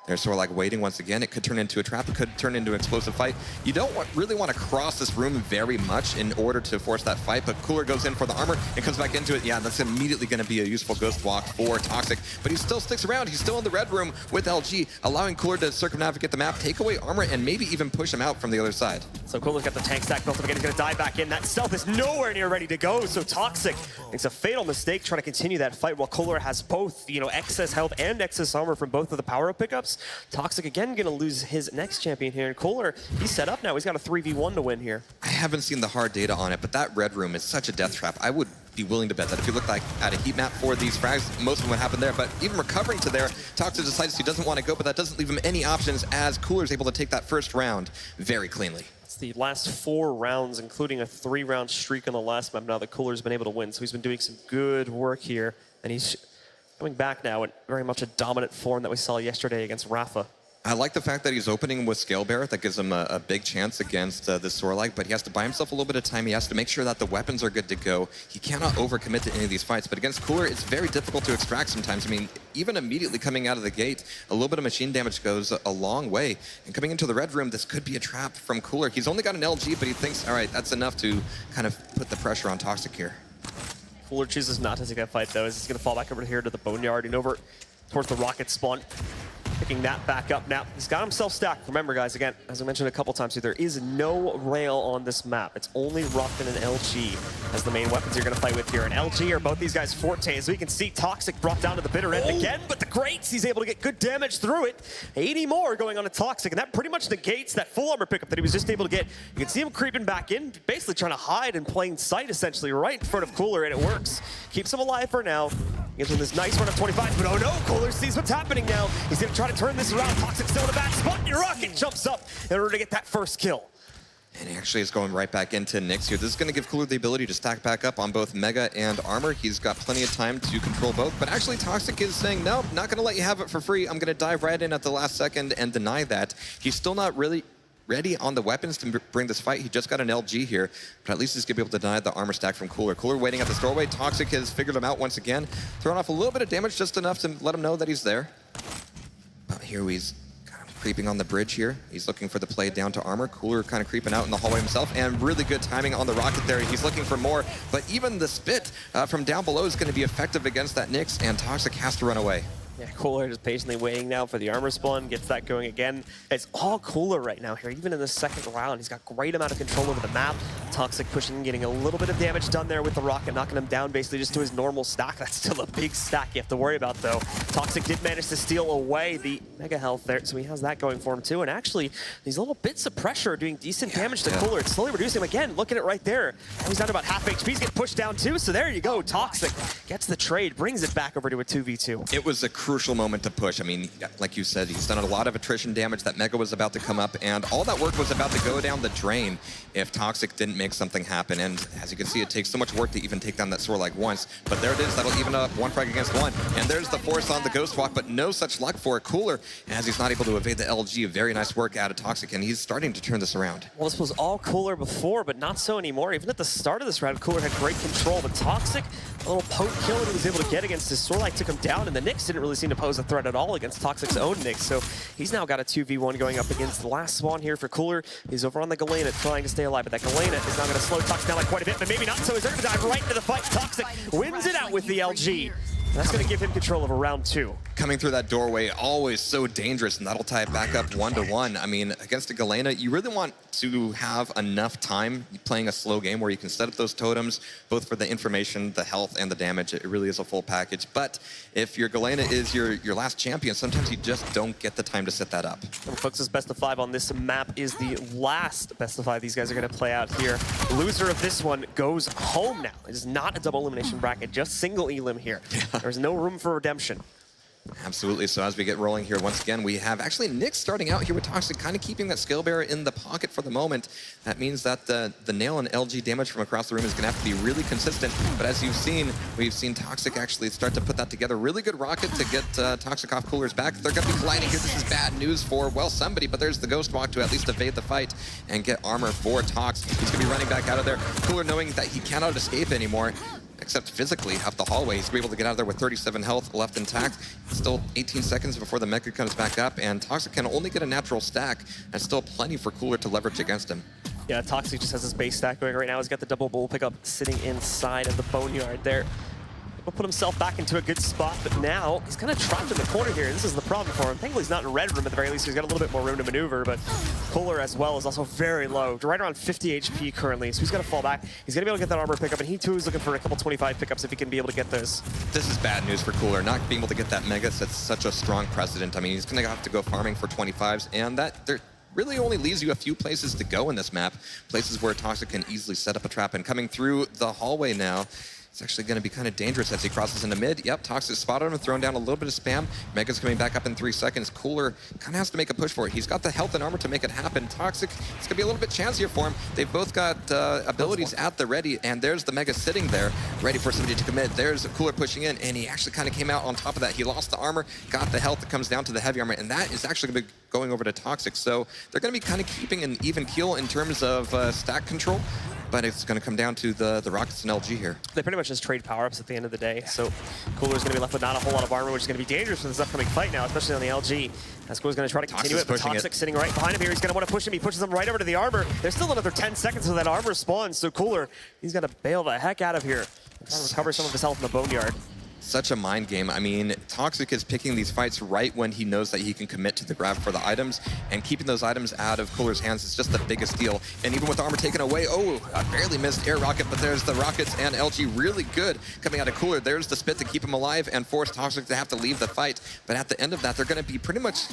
there's Sorlag waiting once again. It could turn into a trap. It could turn into an explosive fight. You don't really want to cross this room very much in order to force that fight, but Cooler goes in for the armor and comes back into it. Yeah, that's immediately going to be a useful ghost walk for Toxic, but he still sticks around. He's still in the red room with LG, allowing Cooler to circumnavigate the map, take away armor, and maybe even push him out from the other side. So Cooler's got the tank stack built up again. He's going to dive back in. That stealth is nowhere near ready to go, so Toxic makes a fatal mistake trying to continue that fight while Cooler has both, excess health and excess armor from both of the power-up pickups. Toxic again going to lose his next champion here, and Cooler, he's set up now. He's got a 3v1 to win here. I haven't seen the hard data on it, but that red room is such a death trap. I would be willing to bet that if you look like at a heat map for these frags, most of them would happen there. But even recovering to there, Toxic decides he doesn't want to go, but that doesn't leave him any options as Cooler's able to take that first round very cleanly. It's the last 4 rounds, including a 3-round streak on the last map now that Cooler's been able to win. So he's been doing some good work here, and he's coming back now in very much a dominant form that we saw yesterday against Rafa. I like the fact that he's opening with Scalebearer. That gives him a big chance against this Sorlag, but he has to buy himself a little bit of time. He has to make sure that the weapons are good to go. He cannot overcommit to any of these fights, but against Cooler, it's very difficult to extract sometimes. I mean, even immediately coming out of the gate, a little bit of machine damage goes a long way. And coming into the red room, this could be a trap from Cooler. He's only got an LG, but he thinks, all right, that's enough to kind of put the pressure on Toxic here. Cooler chooses not to take that fight, though, as he's going to fall back over here to the Boneyard and over towards the rocket spawn. Picking that back up now. He's got himself stacked. Remember, guys, again, as I mentioned a couple times here, there is no rail on this map. It's only Ruffin and LG as the main weapons you're going to play with here. And LG are both these guys' forte. As we can see, Toxic brought down to the bitter end again, but the Greats, he's able to get good damage through it. 80 more going on to Toxic, and that pretty much negates that full armor pickup that he was just able to get. You can see him creeping back in, basically trying to hide in plain sight, essentially, right in front of Cooler, and it works. Keeps him alive for now. Gives him this nice run of 25, but oh no, Cooler sees what's happening now. He's going to try to turn this around. Toxic still in a bad spot, and Rocket jumps up in order to get that first kill. And he actually is going right back into Nyx here. This is going to give Cooler the ability to stack back up on both Mega and Armor. He's got plenty of time to control both, but actually Toxic is saying, no, not going to let you have it for free. I'm going to dive right in at the last second and deny that. He's still not really ready on the weapons to bring this fight. He just got an LG here, but at least he's going to be able to deny the armor stack from Cooler. Cooler waiting at the doorway. Toxic has figured him out once again, throwing off a little bit of damage, just enough to let him know that he's there. But here he's creeping on the bridge here. He's looking for the play down to Armor. Cooler kind of creeping out in the hallway himself, and really good timing on the rocket there. He's looking for more, but even the spit from down below is going to be effective against that Nyx, and Toxic has to run away. Yeah, Cooler just patiently waiting now for the armor spawn, gets that going again. It's all Cooler right now here, even in the second round. He's got great amount of control over the map. Toxic pushing, getting a little bit of damage done there with the rocket, knocking him down basically just to his normal stack. That's still a big stack you have to worry about, though. Toxic did manage to steal away the mega health there, so he has that going for him, too. And actually, these little bits of pressure are doing decent damage to Cooler. It's slowly reducing him again. Look at it right there. Now he's down to about half HP. He's getting pushed down, too. So there you go. Toxic gets the trade, brings it back over to a 2v2. It was a crucial moment to push. I mean, like you said, he's done a lot of attrition damage. That Mega was about to come up, and all that work was about to go down the drain if Toxic didn't make something happen. And as you can see, it takes so much work to even take down that sword like once. But there it is. That'll even up one frag against one. And there's the force on the Ghost Walk, but no such luck for Cooler, as he's not able to evade the LG. Very nice work out of Toxic, and he's starting to turn this around. Well, this was all Cooler before, but not so anymore. Even at the start of this round, Cooler had great control, but Toxic, a little poke kill that he was able to get against his sword light took him down, and the Nyx didn't really seem to pose a threat at all against Toxic's own Nyx. So he's now got a 2v1 going up against the last spawn here for Cooler. He's over on the Galena trying to stay alive, but that Galena is now going to slow Toxic down like quite a bit, but maybe not. So he's going to dive right into the fight. Toxic wins it out with the LG. That's going to give him control over round 2. Coming through that doorway, always so dangerous, and that'll tie it back up 1-1. I mean, against a Galena, you really want to have enough time playing a slow game where you can set up those totems, both for the information, the health, and the damage. It really is a full package. But if your Galena is your last champion, sometimes you just don't get the time to set that up. And folks, this best of 5 on this map is the last best of 5 these guys are going to play out here. The loser of this one goes home now. It is not a double elimination bracket, just single elim here. There's no room for redemption. Absolutely. So as we get rolling here, once again, we have actually Nyx starting out here with Toxic, kind of keeping that skill bearer in the pocket for the moment. That means that the nail and LG damage from across the room is going to have to be really consistent. But as you've seen, we've seen Toxic actually start to put that together. Really good rocket to get Toxic off Cooler's back. They're going to be colliding here. This is bad news for, well, somebody, but there's the Ghost Walk to at least evade the fight and get armor for Tox. He's going to be running back out of there. Cooler knowing that he cannot escape anymore, except physically, up the hallway. He's able to get out of there with 37 health left intact. Still 18 seconds before the Mega comes back up, and Toxic can only get a natural stack, and still plenty for Cooler to leverage against him. Yeah, Toxic just has his base stack going right now. He's got the double bull pickup sitting inside of the boneyard there. He'll put himself back into a good spot, but now he's kind of trapped in the corner here. This is the problem for him. Thankfully, he's not in red room at the very least. So he's got a little bit more room to maneuver, but Cooler as well is also very low, right around 50 HP currently. So he's got to fall back. He's going to be able to get that armor pickup, and he too is looking for a couple 25 pickups if he can be able to get those. This is bad news for Cooler. Not being able to get that Mega sets such a strong precedent. I mean, he's going to have to go farming for 25s, and that really only leaves you a few places to go in this map, places where Toxic can easily set up a trap. And coming through the hallway now, it's actually going to be kind of dangerous as he crosses into mid. Yep, Toxic spotted him, thrown down a little bit of spam. Mega's coming back up in 3 seconds. Cooler kind of has to make a push for it. He's got the health and armor to make it happen. Toxic, it's going to be a little bit chancier for him. They've both got abilities at the ready, and there's the Mega sitting there, ready for somebody to commit. There's Cooler pushing in, and he actually kind of came out on top of that. He lost the armor, got the health that comes down to the heavy armor, and that is actually going to be going over to Toxic. So they're going to be kind of keeping an even keel in terms of stack control. But it's going to come down to the Rockets and LG here. They pretty much just trade power-ups at the end of the day. So Cooler's going to be left with not a whole lot of armor, which is going to be dangerous for this upcoming fight now, especially on the LG. As Cooler's going to try to continue it, but Toxic sitting right behind him here. He's going to want to push him. He pushes him right over to the armor. There's still another 10 seconds until that armor spawns, so Cooler, he's got to bail the heck out of here. Trying to recover some of his health in the boneyard. such a mind game. I mean, Toxic is picking these fights right when he knows that he can commit to the grab for the items, and keeping those items out of Cooler's hands is just the biggest deal. And even with armor taken away, oh, I barely missed air rocket, but there's the rockets, and LG really good coming out of Cooler. There's the spit to keep him alive and force Toxic to have to leave the fight. But at the end of that, they're going to be pretty much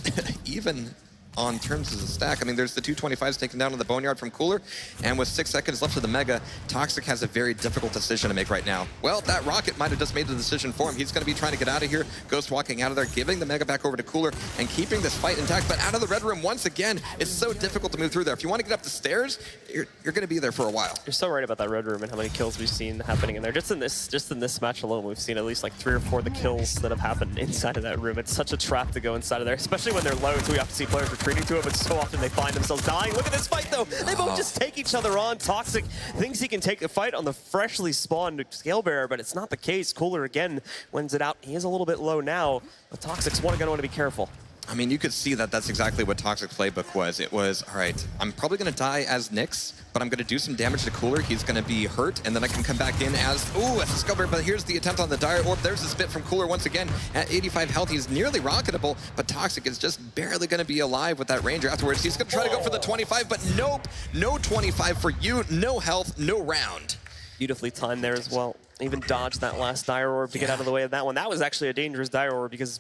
even on terms as a stack. I mean, there's the 225s taken down in the Boneyard from Cooler, and with 6 seconds left of the Mega, Toxic has a very difficult decision to make right now. Well, that rocket might have just made the decision for him. He's going to be trying to get out of here, ghost walking out of there, giving the Mega back over to Cooler, and keeping this fight intact. But out of the red room once again, it's so difficult to move through there. If you want to get up the stairs, you're going to be there for a while. You're so right about that red room and how many kills we've seen happening in there. Just in this match alone, we've seen at least like 3 or 4 of the kills that have happened inside of that room. It's such a trap to go inside of there, especially when they're low, so we have to see players retreating to it, but so often they find themselves dying. Look at this fight, though. They both just take each other on. Toxic thinks he can take the fight on the freshly spawned Scale Bearer, but it's not the case. Cooler, again, wins it out. He is a little bit low now, but Toxic's going to want to be careful. I mean, you could see that that's exactly what Toxic's playbook was. It was, all right, I'm probably going to die as Nyx, but I'm going to do some damage to Cooler. He's going to be hurt, and then I can come back in as, ooh, as a Scale Bearer. But here's the attempt on the Dire Orb. There's the spit from Cooler once again. At 85 health, he's nearly rocketable, but Toxic is just barely going to be alive with that Ranger afterwards. He's going to try to go for the 25, but nope, no 25 for you, no health, no round. Beautifully timed there as well. Even dodged that last Dire Orb to get out of the way of that one. That was actually a dangerous Dire Orb because,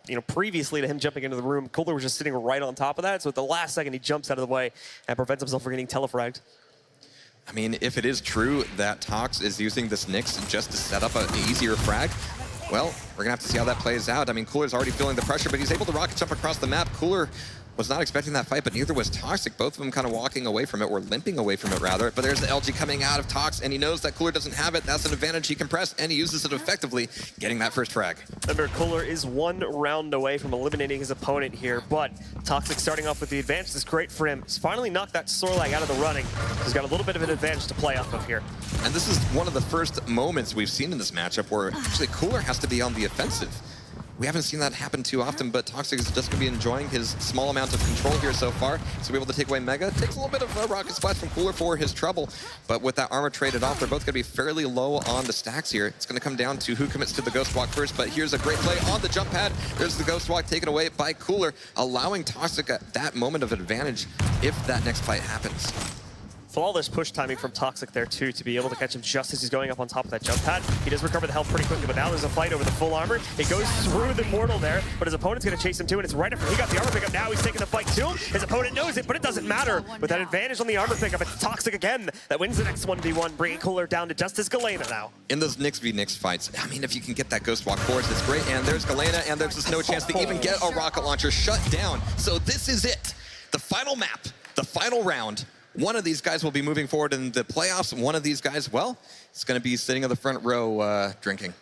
you know, previously to him jumping into the room, Cooler was just sitting right on top of that. So at the last second, he jumps out of the way and prevents himself from getting telefragged. I mean, if it is true that Tox is using this Nyx just to set up an easier frag, well, we're gonna have to see how that plays out. I mean, Cooler's already feeling the pressure, but he's able to rocket jump across the map. Cooler was not expecting that fight, but neither was Toxic. Both of them kind of walking away from it, or limping away from it, rather. But there's the LG coming out of Tox, and he knows that Cooler doesn't have it. That's an advantage he can press, and he uses it effectively, getting that first frag. Remember, Cooler is 1 round away from eliminating his opponent here, but Toxic starting off with the advantage is great for him. He's finally knocked that Sorlag out of the running. He's got a little bit of an advantage to play off of here. And this is one of the first moments we've seen in this matchup where actually Cooler has to be on the offensive. We haven't seen that happen too often, but Toxic is just going to be enjoying his small amount of control here so far. So be able to take away Mega. Takes a little bit of a rocket splash from Cooler for his trouble, but with that armor traded off, they're both going to be fairly low on the stacks here. It's going to come down to who commits to the Ghost Walk first, but here's a great play on the jump pad. There's the Ghost Walk taken away by Cooler, allowing Toxic that moment of advantage if that next fight happens. Flawless push timing from Toxic there, too, to be able to catch him just as he's going up on top of that jump pad. He does recover the health pretty quickly, but now there's a fight over the full armor. It goes through the Mortal there, but his opponent's going to chase him, too, and it's right after he got the armor pickup. Now he's taking the fight to him. His opponent knows it, but it doesn't matter. With that advantage on the armor pickup, it's Toxic again that wins the next 1v1, bringing Cooler down to just his Galena now. In those Nyx v Nyx fights, I mean, if you can get that Ghost Walk force, it's great. And there's Galena, and there's just no chance to even get a rocket launcher shut down. So this is it. The final map, the final round. One of these guys will be moving forward in the playoffs. One of these guys, well, it's going to be sitting on the front row drinking.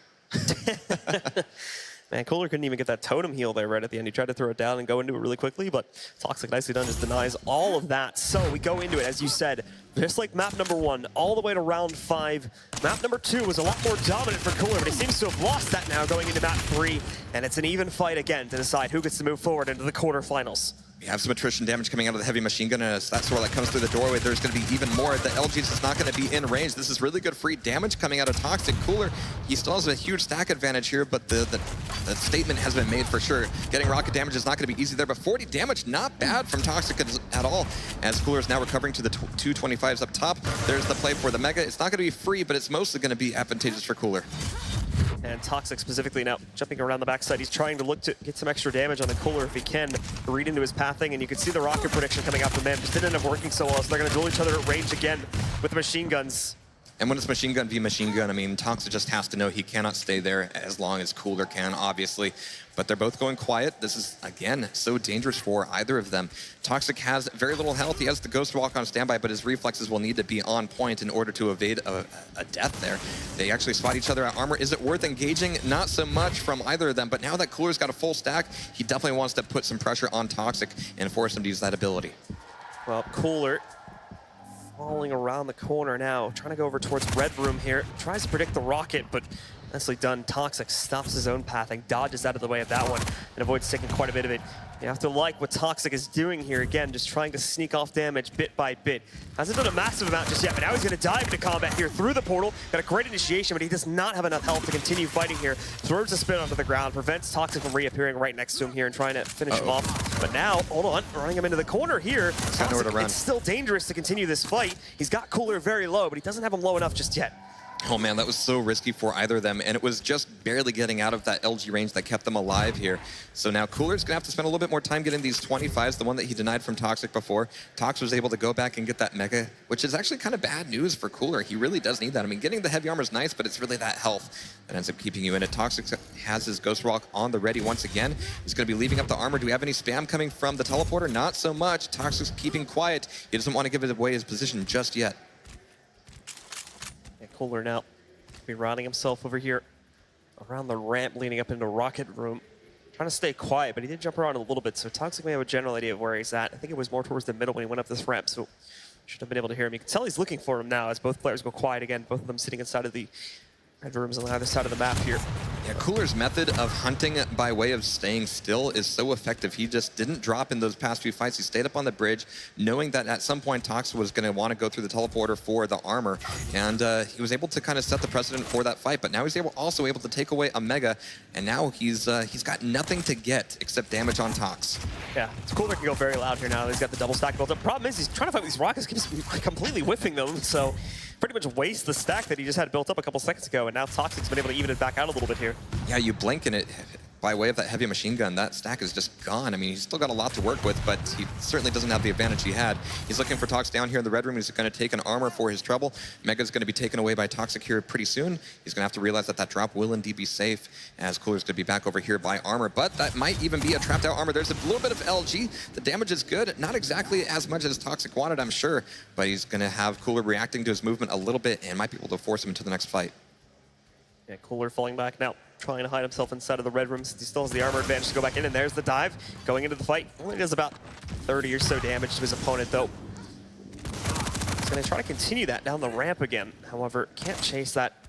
Man, Cooler couldn't even get that totem heal there right at the end. He tried to throw it down and go into it really quickly, but Toxic, nicely done, just denies all of that. So we go into it, as you said, just like map number 1, all the way to round 5. Map number 2 was a lot more dominant for Cooler, but he seems to have lost that now going into map 3, and it's an even fight again to decide who gets to move forward into the quarterfinals. We have some attrition damage coming out of the heavy machine gun, and as that sword that comes through the doorway, there's going to be even more. The LG is just not going to be in range. This is really good free damage coming out of Toxic. Cooler, he still has a huge stack advantage here, but the statement has been made for sure. Getting rocket damage is not going to be easy there, but 40 damage, not bad from Toxic at all, as Cooler is now recovering to the 225s up top. There's the play for the Mega. It's not going to be free, but it's mostly going to be advantageous for Cooler. And Toxic specifically now jumping around the backside. He's trying to look to get some extra damage on the Cooler if he can, read into his pathing, and you can see the rocket prediction coming out from them. Just didn't end up working so well, so they're going to duel each other at range again with the machine guns. And when it's machine gun v machine gun, I mean, Toxic just has to know he cannot stay there as long as Cooler can, obviously. But they're both going quiet. This is, again, so dangerous for either of them. Toxic has very little health. He has the Ghost Walk on standby, but his reflexes will need to be on point in order to evade a death there. They actually spot each other at armor. Is it worth engaging? Not so much from either of them, but now that Cooler's got a full stack, he definitely wants to put some pressure on Toxic and force him to use that ability. Well, Cooler falling around the corner now, trying to go over towards Red Room here. Tries to predict the rocket, but nicely done. Toxic stops his own pathing, dodges out of the way of that one, and avoids taking quite a bit of it. You have to like what Toxic is doing here. Again, just trying to sneak off damage bit by bit. Hasn't done a massive amount just yet, but now he's going to dive into combat here through the portal. Got a great initiation, but he does not have enough health to continue fighting here. Throws a spin onto the ground, prevents Toxic from reappearing right next to him here and trying to finish him off. But now, hold on, running him into the corner here. got nowhere to run. It's still dangerous to continue this fight. He's got Cooler very low, but he doesn't have him low enough just yet. Oh man, that was so risky for either of them, and it was just barely getting out of that LG range that kept them alive here. So now Cooler's gonna have to spend a little bit more time getting these 25s, the one that he denied from Toxic before. Tox was able to go back and get that Mega, which is actually kind of bad news for Cooler. He really does need that. I mean, getting the heavy armor is nice, but it's really that health that ends up keeping you in it. Toxic has his Ghost Rock on the ready once again. He's gonna be leaving up the armor. Do we have any spam coming from the teleporter? Not so much. Toxic's keeping quiet. He doesn't want to give it away his position just yet. Yeah, Cooler now be routing himself over here around the ramp leading up into Rocket Room. Trying to stay quiet, but he did jump around a little bit, so Toxic may have a general idea of where he's at. I think it was more towards the middle when he went up this ramp, so should have been able to hear him. You can tell he's looking for him now as both players go quiet again, both of them sitting inside of the red rooms on the other side of the map here. Yeah, Cooler's method of hunting by way of staying still is so effective. He just didn't drop in those past few fights. He stayed up on the bridge, knowing that at some point Tox was going to want to go through the teleporter for the armor, and he was able to kind of set the precedent for that fight. But now he's also able to take away a Mega, and now he's got nothing to get except damage on Tox. Yeah, Cooler can go very loud here now. He's got the double stack built up. Problem is, he's trying to fight these rockets, keeps completely whiffing them, so pretty much waste the stack that he just had built up a couple seconds ago, and now Toxic's been able to even it back out a little bit here. Yeah, you blink and it, by way of that heavy machine gun, that stack is just gone. I mean, he's still got a lot to work with, but he certainly doesn't have the advantage he had. He's looking for Tox down here in the red room. He's going to take an armor for his trouble. Mega's going to be taken away by Toxic here pretty soon. He's going to have to realize that that drop will indeed be safe, as Cooler's going to be back over here by armor, but that might even be a trapped out armor. There's a little bit of LG. The damage is good. Not exactly as much as Toxic wanted, I'm sure, but he's going to have Cooler reacting to his movement a little bit and might be able to force him into the next fight. Yeah, Cooler falling back now, trying to hide himself inside of the red room since he still has the armor advantage to go back in, and there's the dive going into the fight. Only does about 30 or so damage to his opponent, though. He's going to try to continue that down the ramp again. However, can't chase that,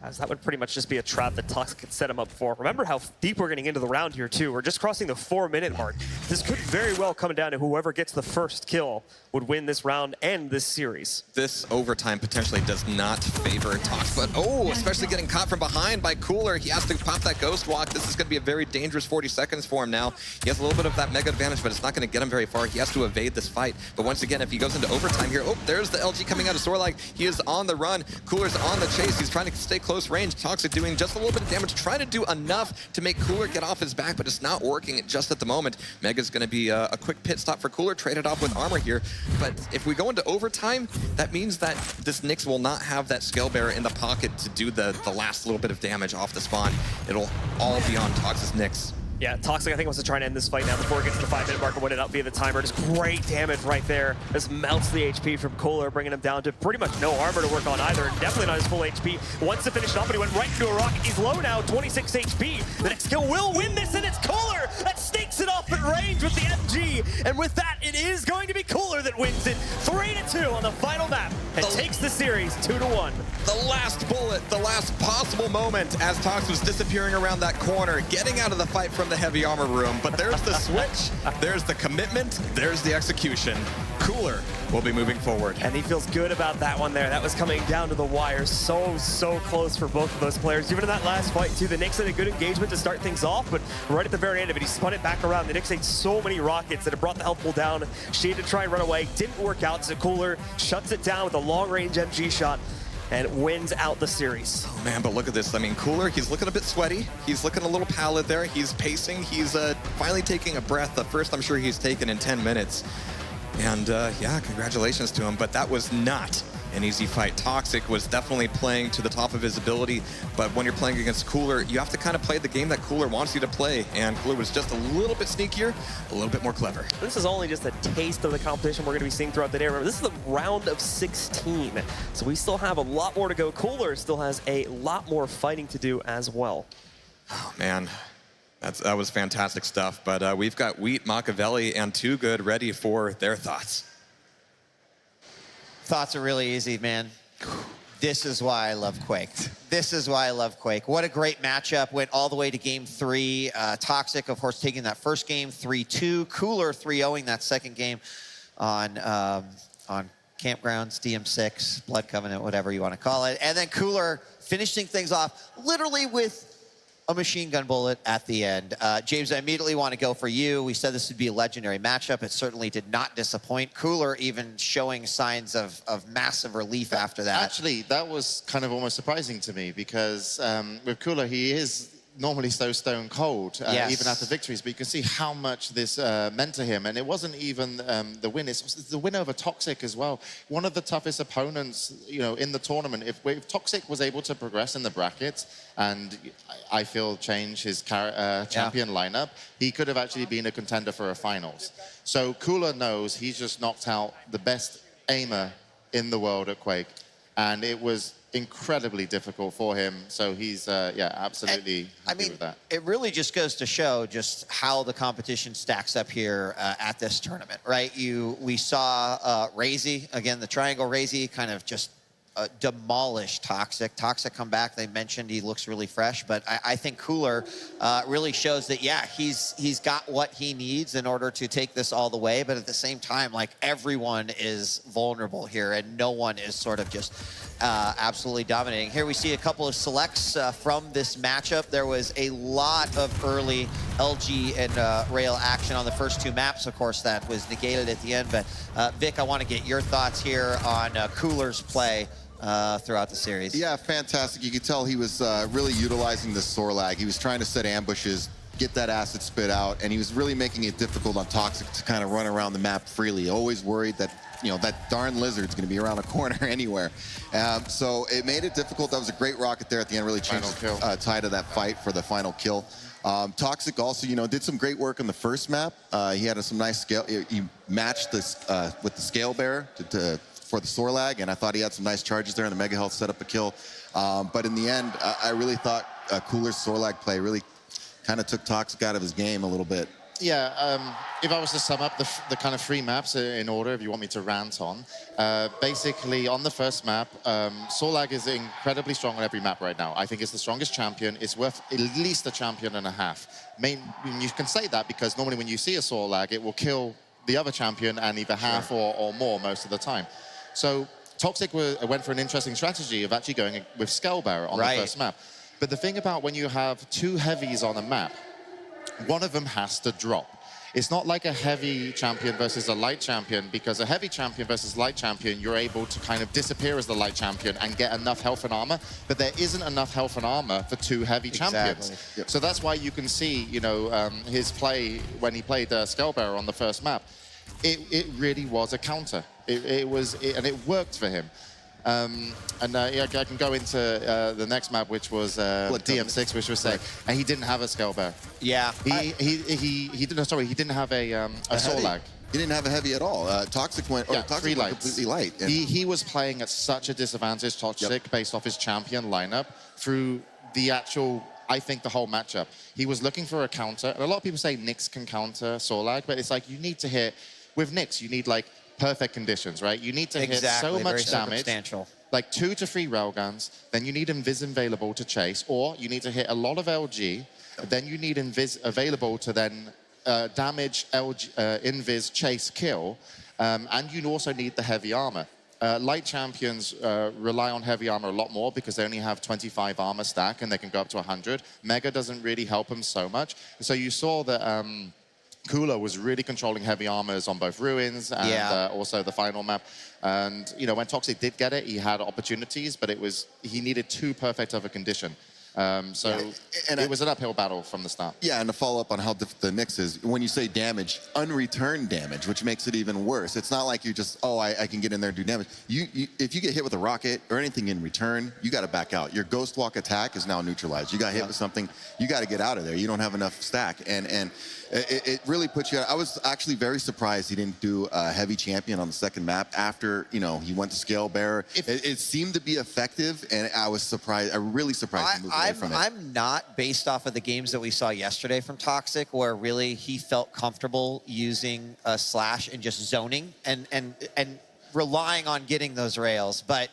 as that would pretty much just be a trap that Toxic could set him up for. Remember how deep we're getting into the round here, too. We're just crossing the 4-minute mark. This could very well come down to whoever gets the first kill would win this round and this series. This overtime potentially does not favor Tox, but especially getting caught from behind by Cooler. He has to pop that Ghost Walk. This is going to be a very dangerous 40 seconds for him now. He has a little bit of that Mega advantage, but it's not going to get him very far. He has to evade this fight. But once again, if he goes into overtime here, there's the LG coming out of Sorlag. He is on the run. Cooler's on the chase. He's trying to stay close range. Toxic doing just a little bit of damage, trying to do enough to make Cooler get off his back, but it's not working just at the moment. Mega's going to be a quick pit stop for Cooler, traded off with armor here. But if we go into overtime, that means that this Nyx will not have that Scale Bearer in the pocket to do the last little bit of damage off the spawn. It'll all be on Tox's Nyx. Yeah, Toxic, I think, wants to try and end this fight now before it gets to the 5-minute mark and win it up via the timer. Just great damage right there. This melts the HP from Cooler, bringing him down to pretty much no armor to work on either, and definitely not his full HP. Wants to finish it off, but he went right into a rocket. He's low now, 26 HP. The next kill will win this, and it's Cooler that sneaks it off at range with the MG. And with that, it is going to be Cooler that wins it. 3-2 on the final map and takes the series 2-1. The last bullet, the last possible moment as Tox was disappearing around that corner, getting out of the fight from the heavy armor room. But there's the switch, there's the commitment, there's the execution. Cooler will be moving forward. And he feels good about that one there. That was coming down to the wire. So close for both of those players. Even in that last fight, too, the Nyx had a good engagement to start things off, but right at the very end of it, he spun it back around. The Nyx ate so many rockets that it brought the health pool down. She had to try and run away. Didn't work out, so Cooler shuts it down with a long-range MG shot and wins out the series. Oh man, but look at this. I mean, Cooler, he's looking a bit sweaty. He's looking a little pallid there. He's pacing. He's finally taking a breath. The first I'm sure he's taken in 10 minutes. And yeah, congratulations to him. But that was not an easy fight. Toxic was definitely playing to the top of his ability, but when you're playing against Cooler, you have to kind of play the game that Cooler wants you to play, and Cooler was just a little bit sneakier, a little bit more clever. This is only just a taste of the competition we're going to be seeing throughout the day. Remember, this is the round of 16, so we still have a lot more to go. Cooler still has a lot more fighting to do as well. Oh man, that was fantastic stuff, but we've got Wheat, Machiavelli, and Too Good ready for their thoughts. Thoughts are really easy, man. This is why I love Quake. This is why I love Quake. What a great matchup. Went all the way to game 3. Toxic, of course, taking that first game 3-2. Cooler 3-0ing that second game on Campgrounds, DM6, Blood Covenant, whatever you want to call it. And then Cooler finishing things off literally with a machine gun bullet at the end. James, I immediately want to go for you. We said this would be a legendary matchup. It certainly did not disappoint. Cooler even showing signs of massive relief after that. Actually, that was kind of almost surprising to me because with Cooler, he is normally so stone cold, even after victories, but you can see how much this meant to him. And it wasn't even the win, it's the win over Toxic as well. One of the toughest opponents, in the tournament. If Toxic was able to progress in the brackets and I feel change his champion lineup, he could have actually been a contender for a finals. So Cooler knows he's just knocked out the best aimer in the world at Quake. And it was incredibly difficult for him. So he's, absolutely happy with that. It really just goes to show just how the competition stacks up here at this tournament, right? We saw Raisi, again, the Triangle Raisi kind of just demolish Toxic. Toxic come back. They mentioned he looks really fresh, but I think Cooler really shows that, he's got what he needs in order to take this all the way, but at the same time, like, everyone is vulnerable here and no one is sort of just absolutely dominating. Here we see a couple of selects from this matchup. There was a lot of early LG and Rail action on the first 2 maps. Of course, that was negated at the end, but Vic, I want to get your thoughts here on Cooler's play throughout the series. Yeah, fantastic. You could tell he was really utilizing the Sorlag. He was trying to set ambushes, get that acid spit out, and he was really making it difficult on Toxic to kind of run around the map freely. Always worried that, that darn lizard's going to be around a corner anywhere. So it made it difficult. That was a great rocket there at the end, really changed the tide of that fight for the final kill. Toxic also, did some great work on the first map. He had some nice scale. He matched this with the scale bearer for the Sorlag, and I thought he had some nice charges there, and the Mega Health set up a kill. But in the end, I really thought Cooler's Sorlag play really kind of took Toxic out of his game a little bit. Yeah, if I was to sum up the kind of 3 maps in order, if you want me to rant on, basically on the first map, Sorlag is incredibly strong on every map right now. I think it's the strongest champion. It's worth at least a champion and a half. You can say that because normally when you see a Sorlag, it will kill the other champion and either half or more most of the time. So Toxic went for an interesting strategy of actually going with Scalebearer on the first map. But the thing about when you have 2 heavies on a map, one of them has to drop. It's not like a heavy champion versus a light champion, because a heavy champion versus light champion, you're able to kind of disappear as the light champion and get enough health and armor, but there isn't enough health and armor for 2 heavy champions. Yep. So that's why you can see, his play when he played Scalebearer on the first map. It really was a counter. And it worked for him. I can go into the next map, which was DM6, which was and he didn't have a Scalebearer. Yeah. He didn't have a Sorlag. He didn't have a heavy at all. Toxic went Toxic went completely light. Yeah. He was playing at such a disadvantage, Toxic, based off his champion lineup through the actual, I think, the whole matchup. He was looking for a counter. And a lot of people say Nyx can counter Sorlag, but it's like you need to hit, with Nyx, you need like perfect conditions, right? You need to hit so much damage, like 2 to 3 railguns, then you need Invis available to chase, or you need to hit a lot of LG, then you need Invis available to then damage LG, Invis, chase, kill, and you also need the heavy armor. Light champions rely on heavy armor a lot more because they only have 25 armor stack and they can go up to 100. Mega doesn't really help them so much. So you saw that Cooler was really controlling heavy armors on both Ruins and also the final map. And, when Toxic did get it, he had opportunities, but he needed too perfect of a condition. It was an uphill battle from the start. Yeah, and to follow up on how difficult the Nyx is, when you say damage, unreturned damage, which makes it even worse. It's not like you just, I can get in there and do damage. If you get hit with a rocket or anything in return, you got to back out. Your Ghost Walk attack is now neutralized. You got hit with something, you got to get out of there. You don't have enough stack. And it really puts you out. I was actually very surprised he didn't do a heavy champion on the second map after, he went to Scalebearer. It seemed to be effective, and I was surprised. I really surprised he moved away from it. I'm not, based off of the games that we saw yesterday from Toxic, where really he felt comfortable using a slash and just zoning and relying on getting those rails. But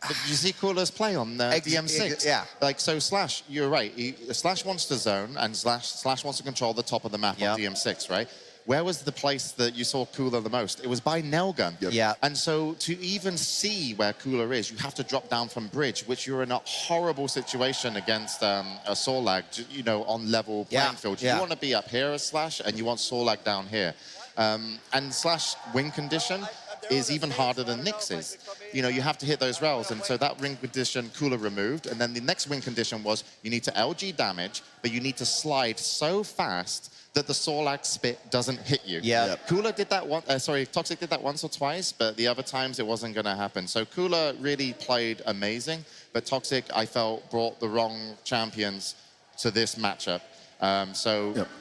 But did you see Cooler's play on DM6? Yeah. Like, so Slash, you're right. Slash wants to zone, and Slash wants to control the top of the map on DM6, right? Where was the place that you saw Cooler the most? It was by Nailgun. Yep. Yeah. And so to even see where Cooler is, you have to drop down from bridge, which you're in a horrible situation against a Sorlag, you know, on level playing field. You want to be up here as Slash, and you want Sorlag down here. And Slash win condition is even harder than Nyx's. You know, you have to hit those rails, and so that win condition Cooler removed, and then the next win condition was you need to LG damage, but you need to slide so fast that the Sorlag spit doesn't hit you. Yeah. Cooler did that one, Toxic did that once or twice, but the other times it wasn't gonna happen. So Cooler really played amazing, but Toxic, I felt, brought the wrong champions to this matchup.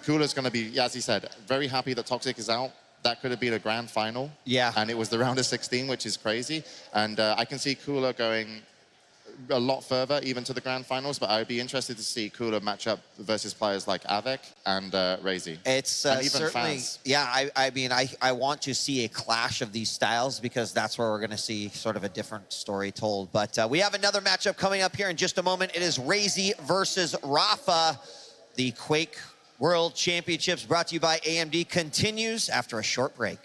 Cooler's gonna be, as he said, very happy that Toxic is out. That could have been a grand final. Yeah. And it was the round of 16, which is crazy. And I can see Cooler going a lot further, even to the grand finals, but I'd be interested to see Cooler match up versus players like Avec and Raisi. It's and even certainly, fans. yeah, I mean, I want to see a clash of these styles because that's where we're going to see sort of a different story told. But we have another matchup coming up here in just a moment. It is Raisi versus Rafa. The Quake World Championships brought to you by AMD continues after a short break.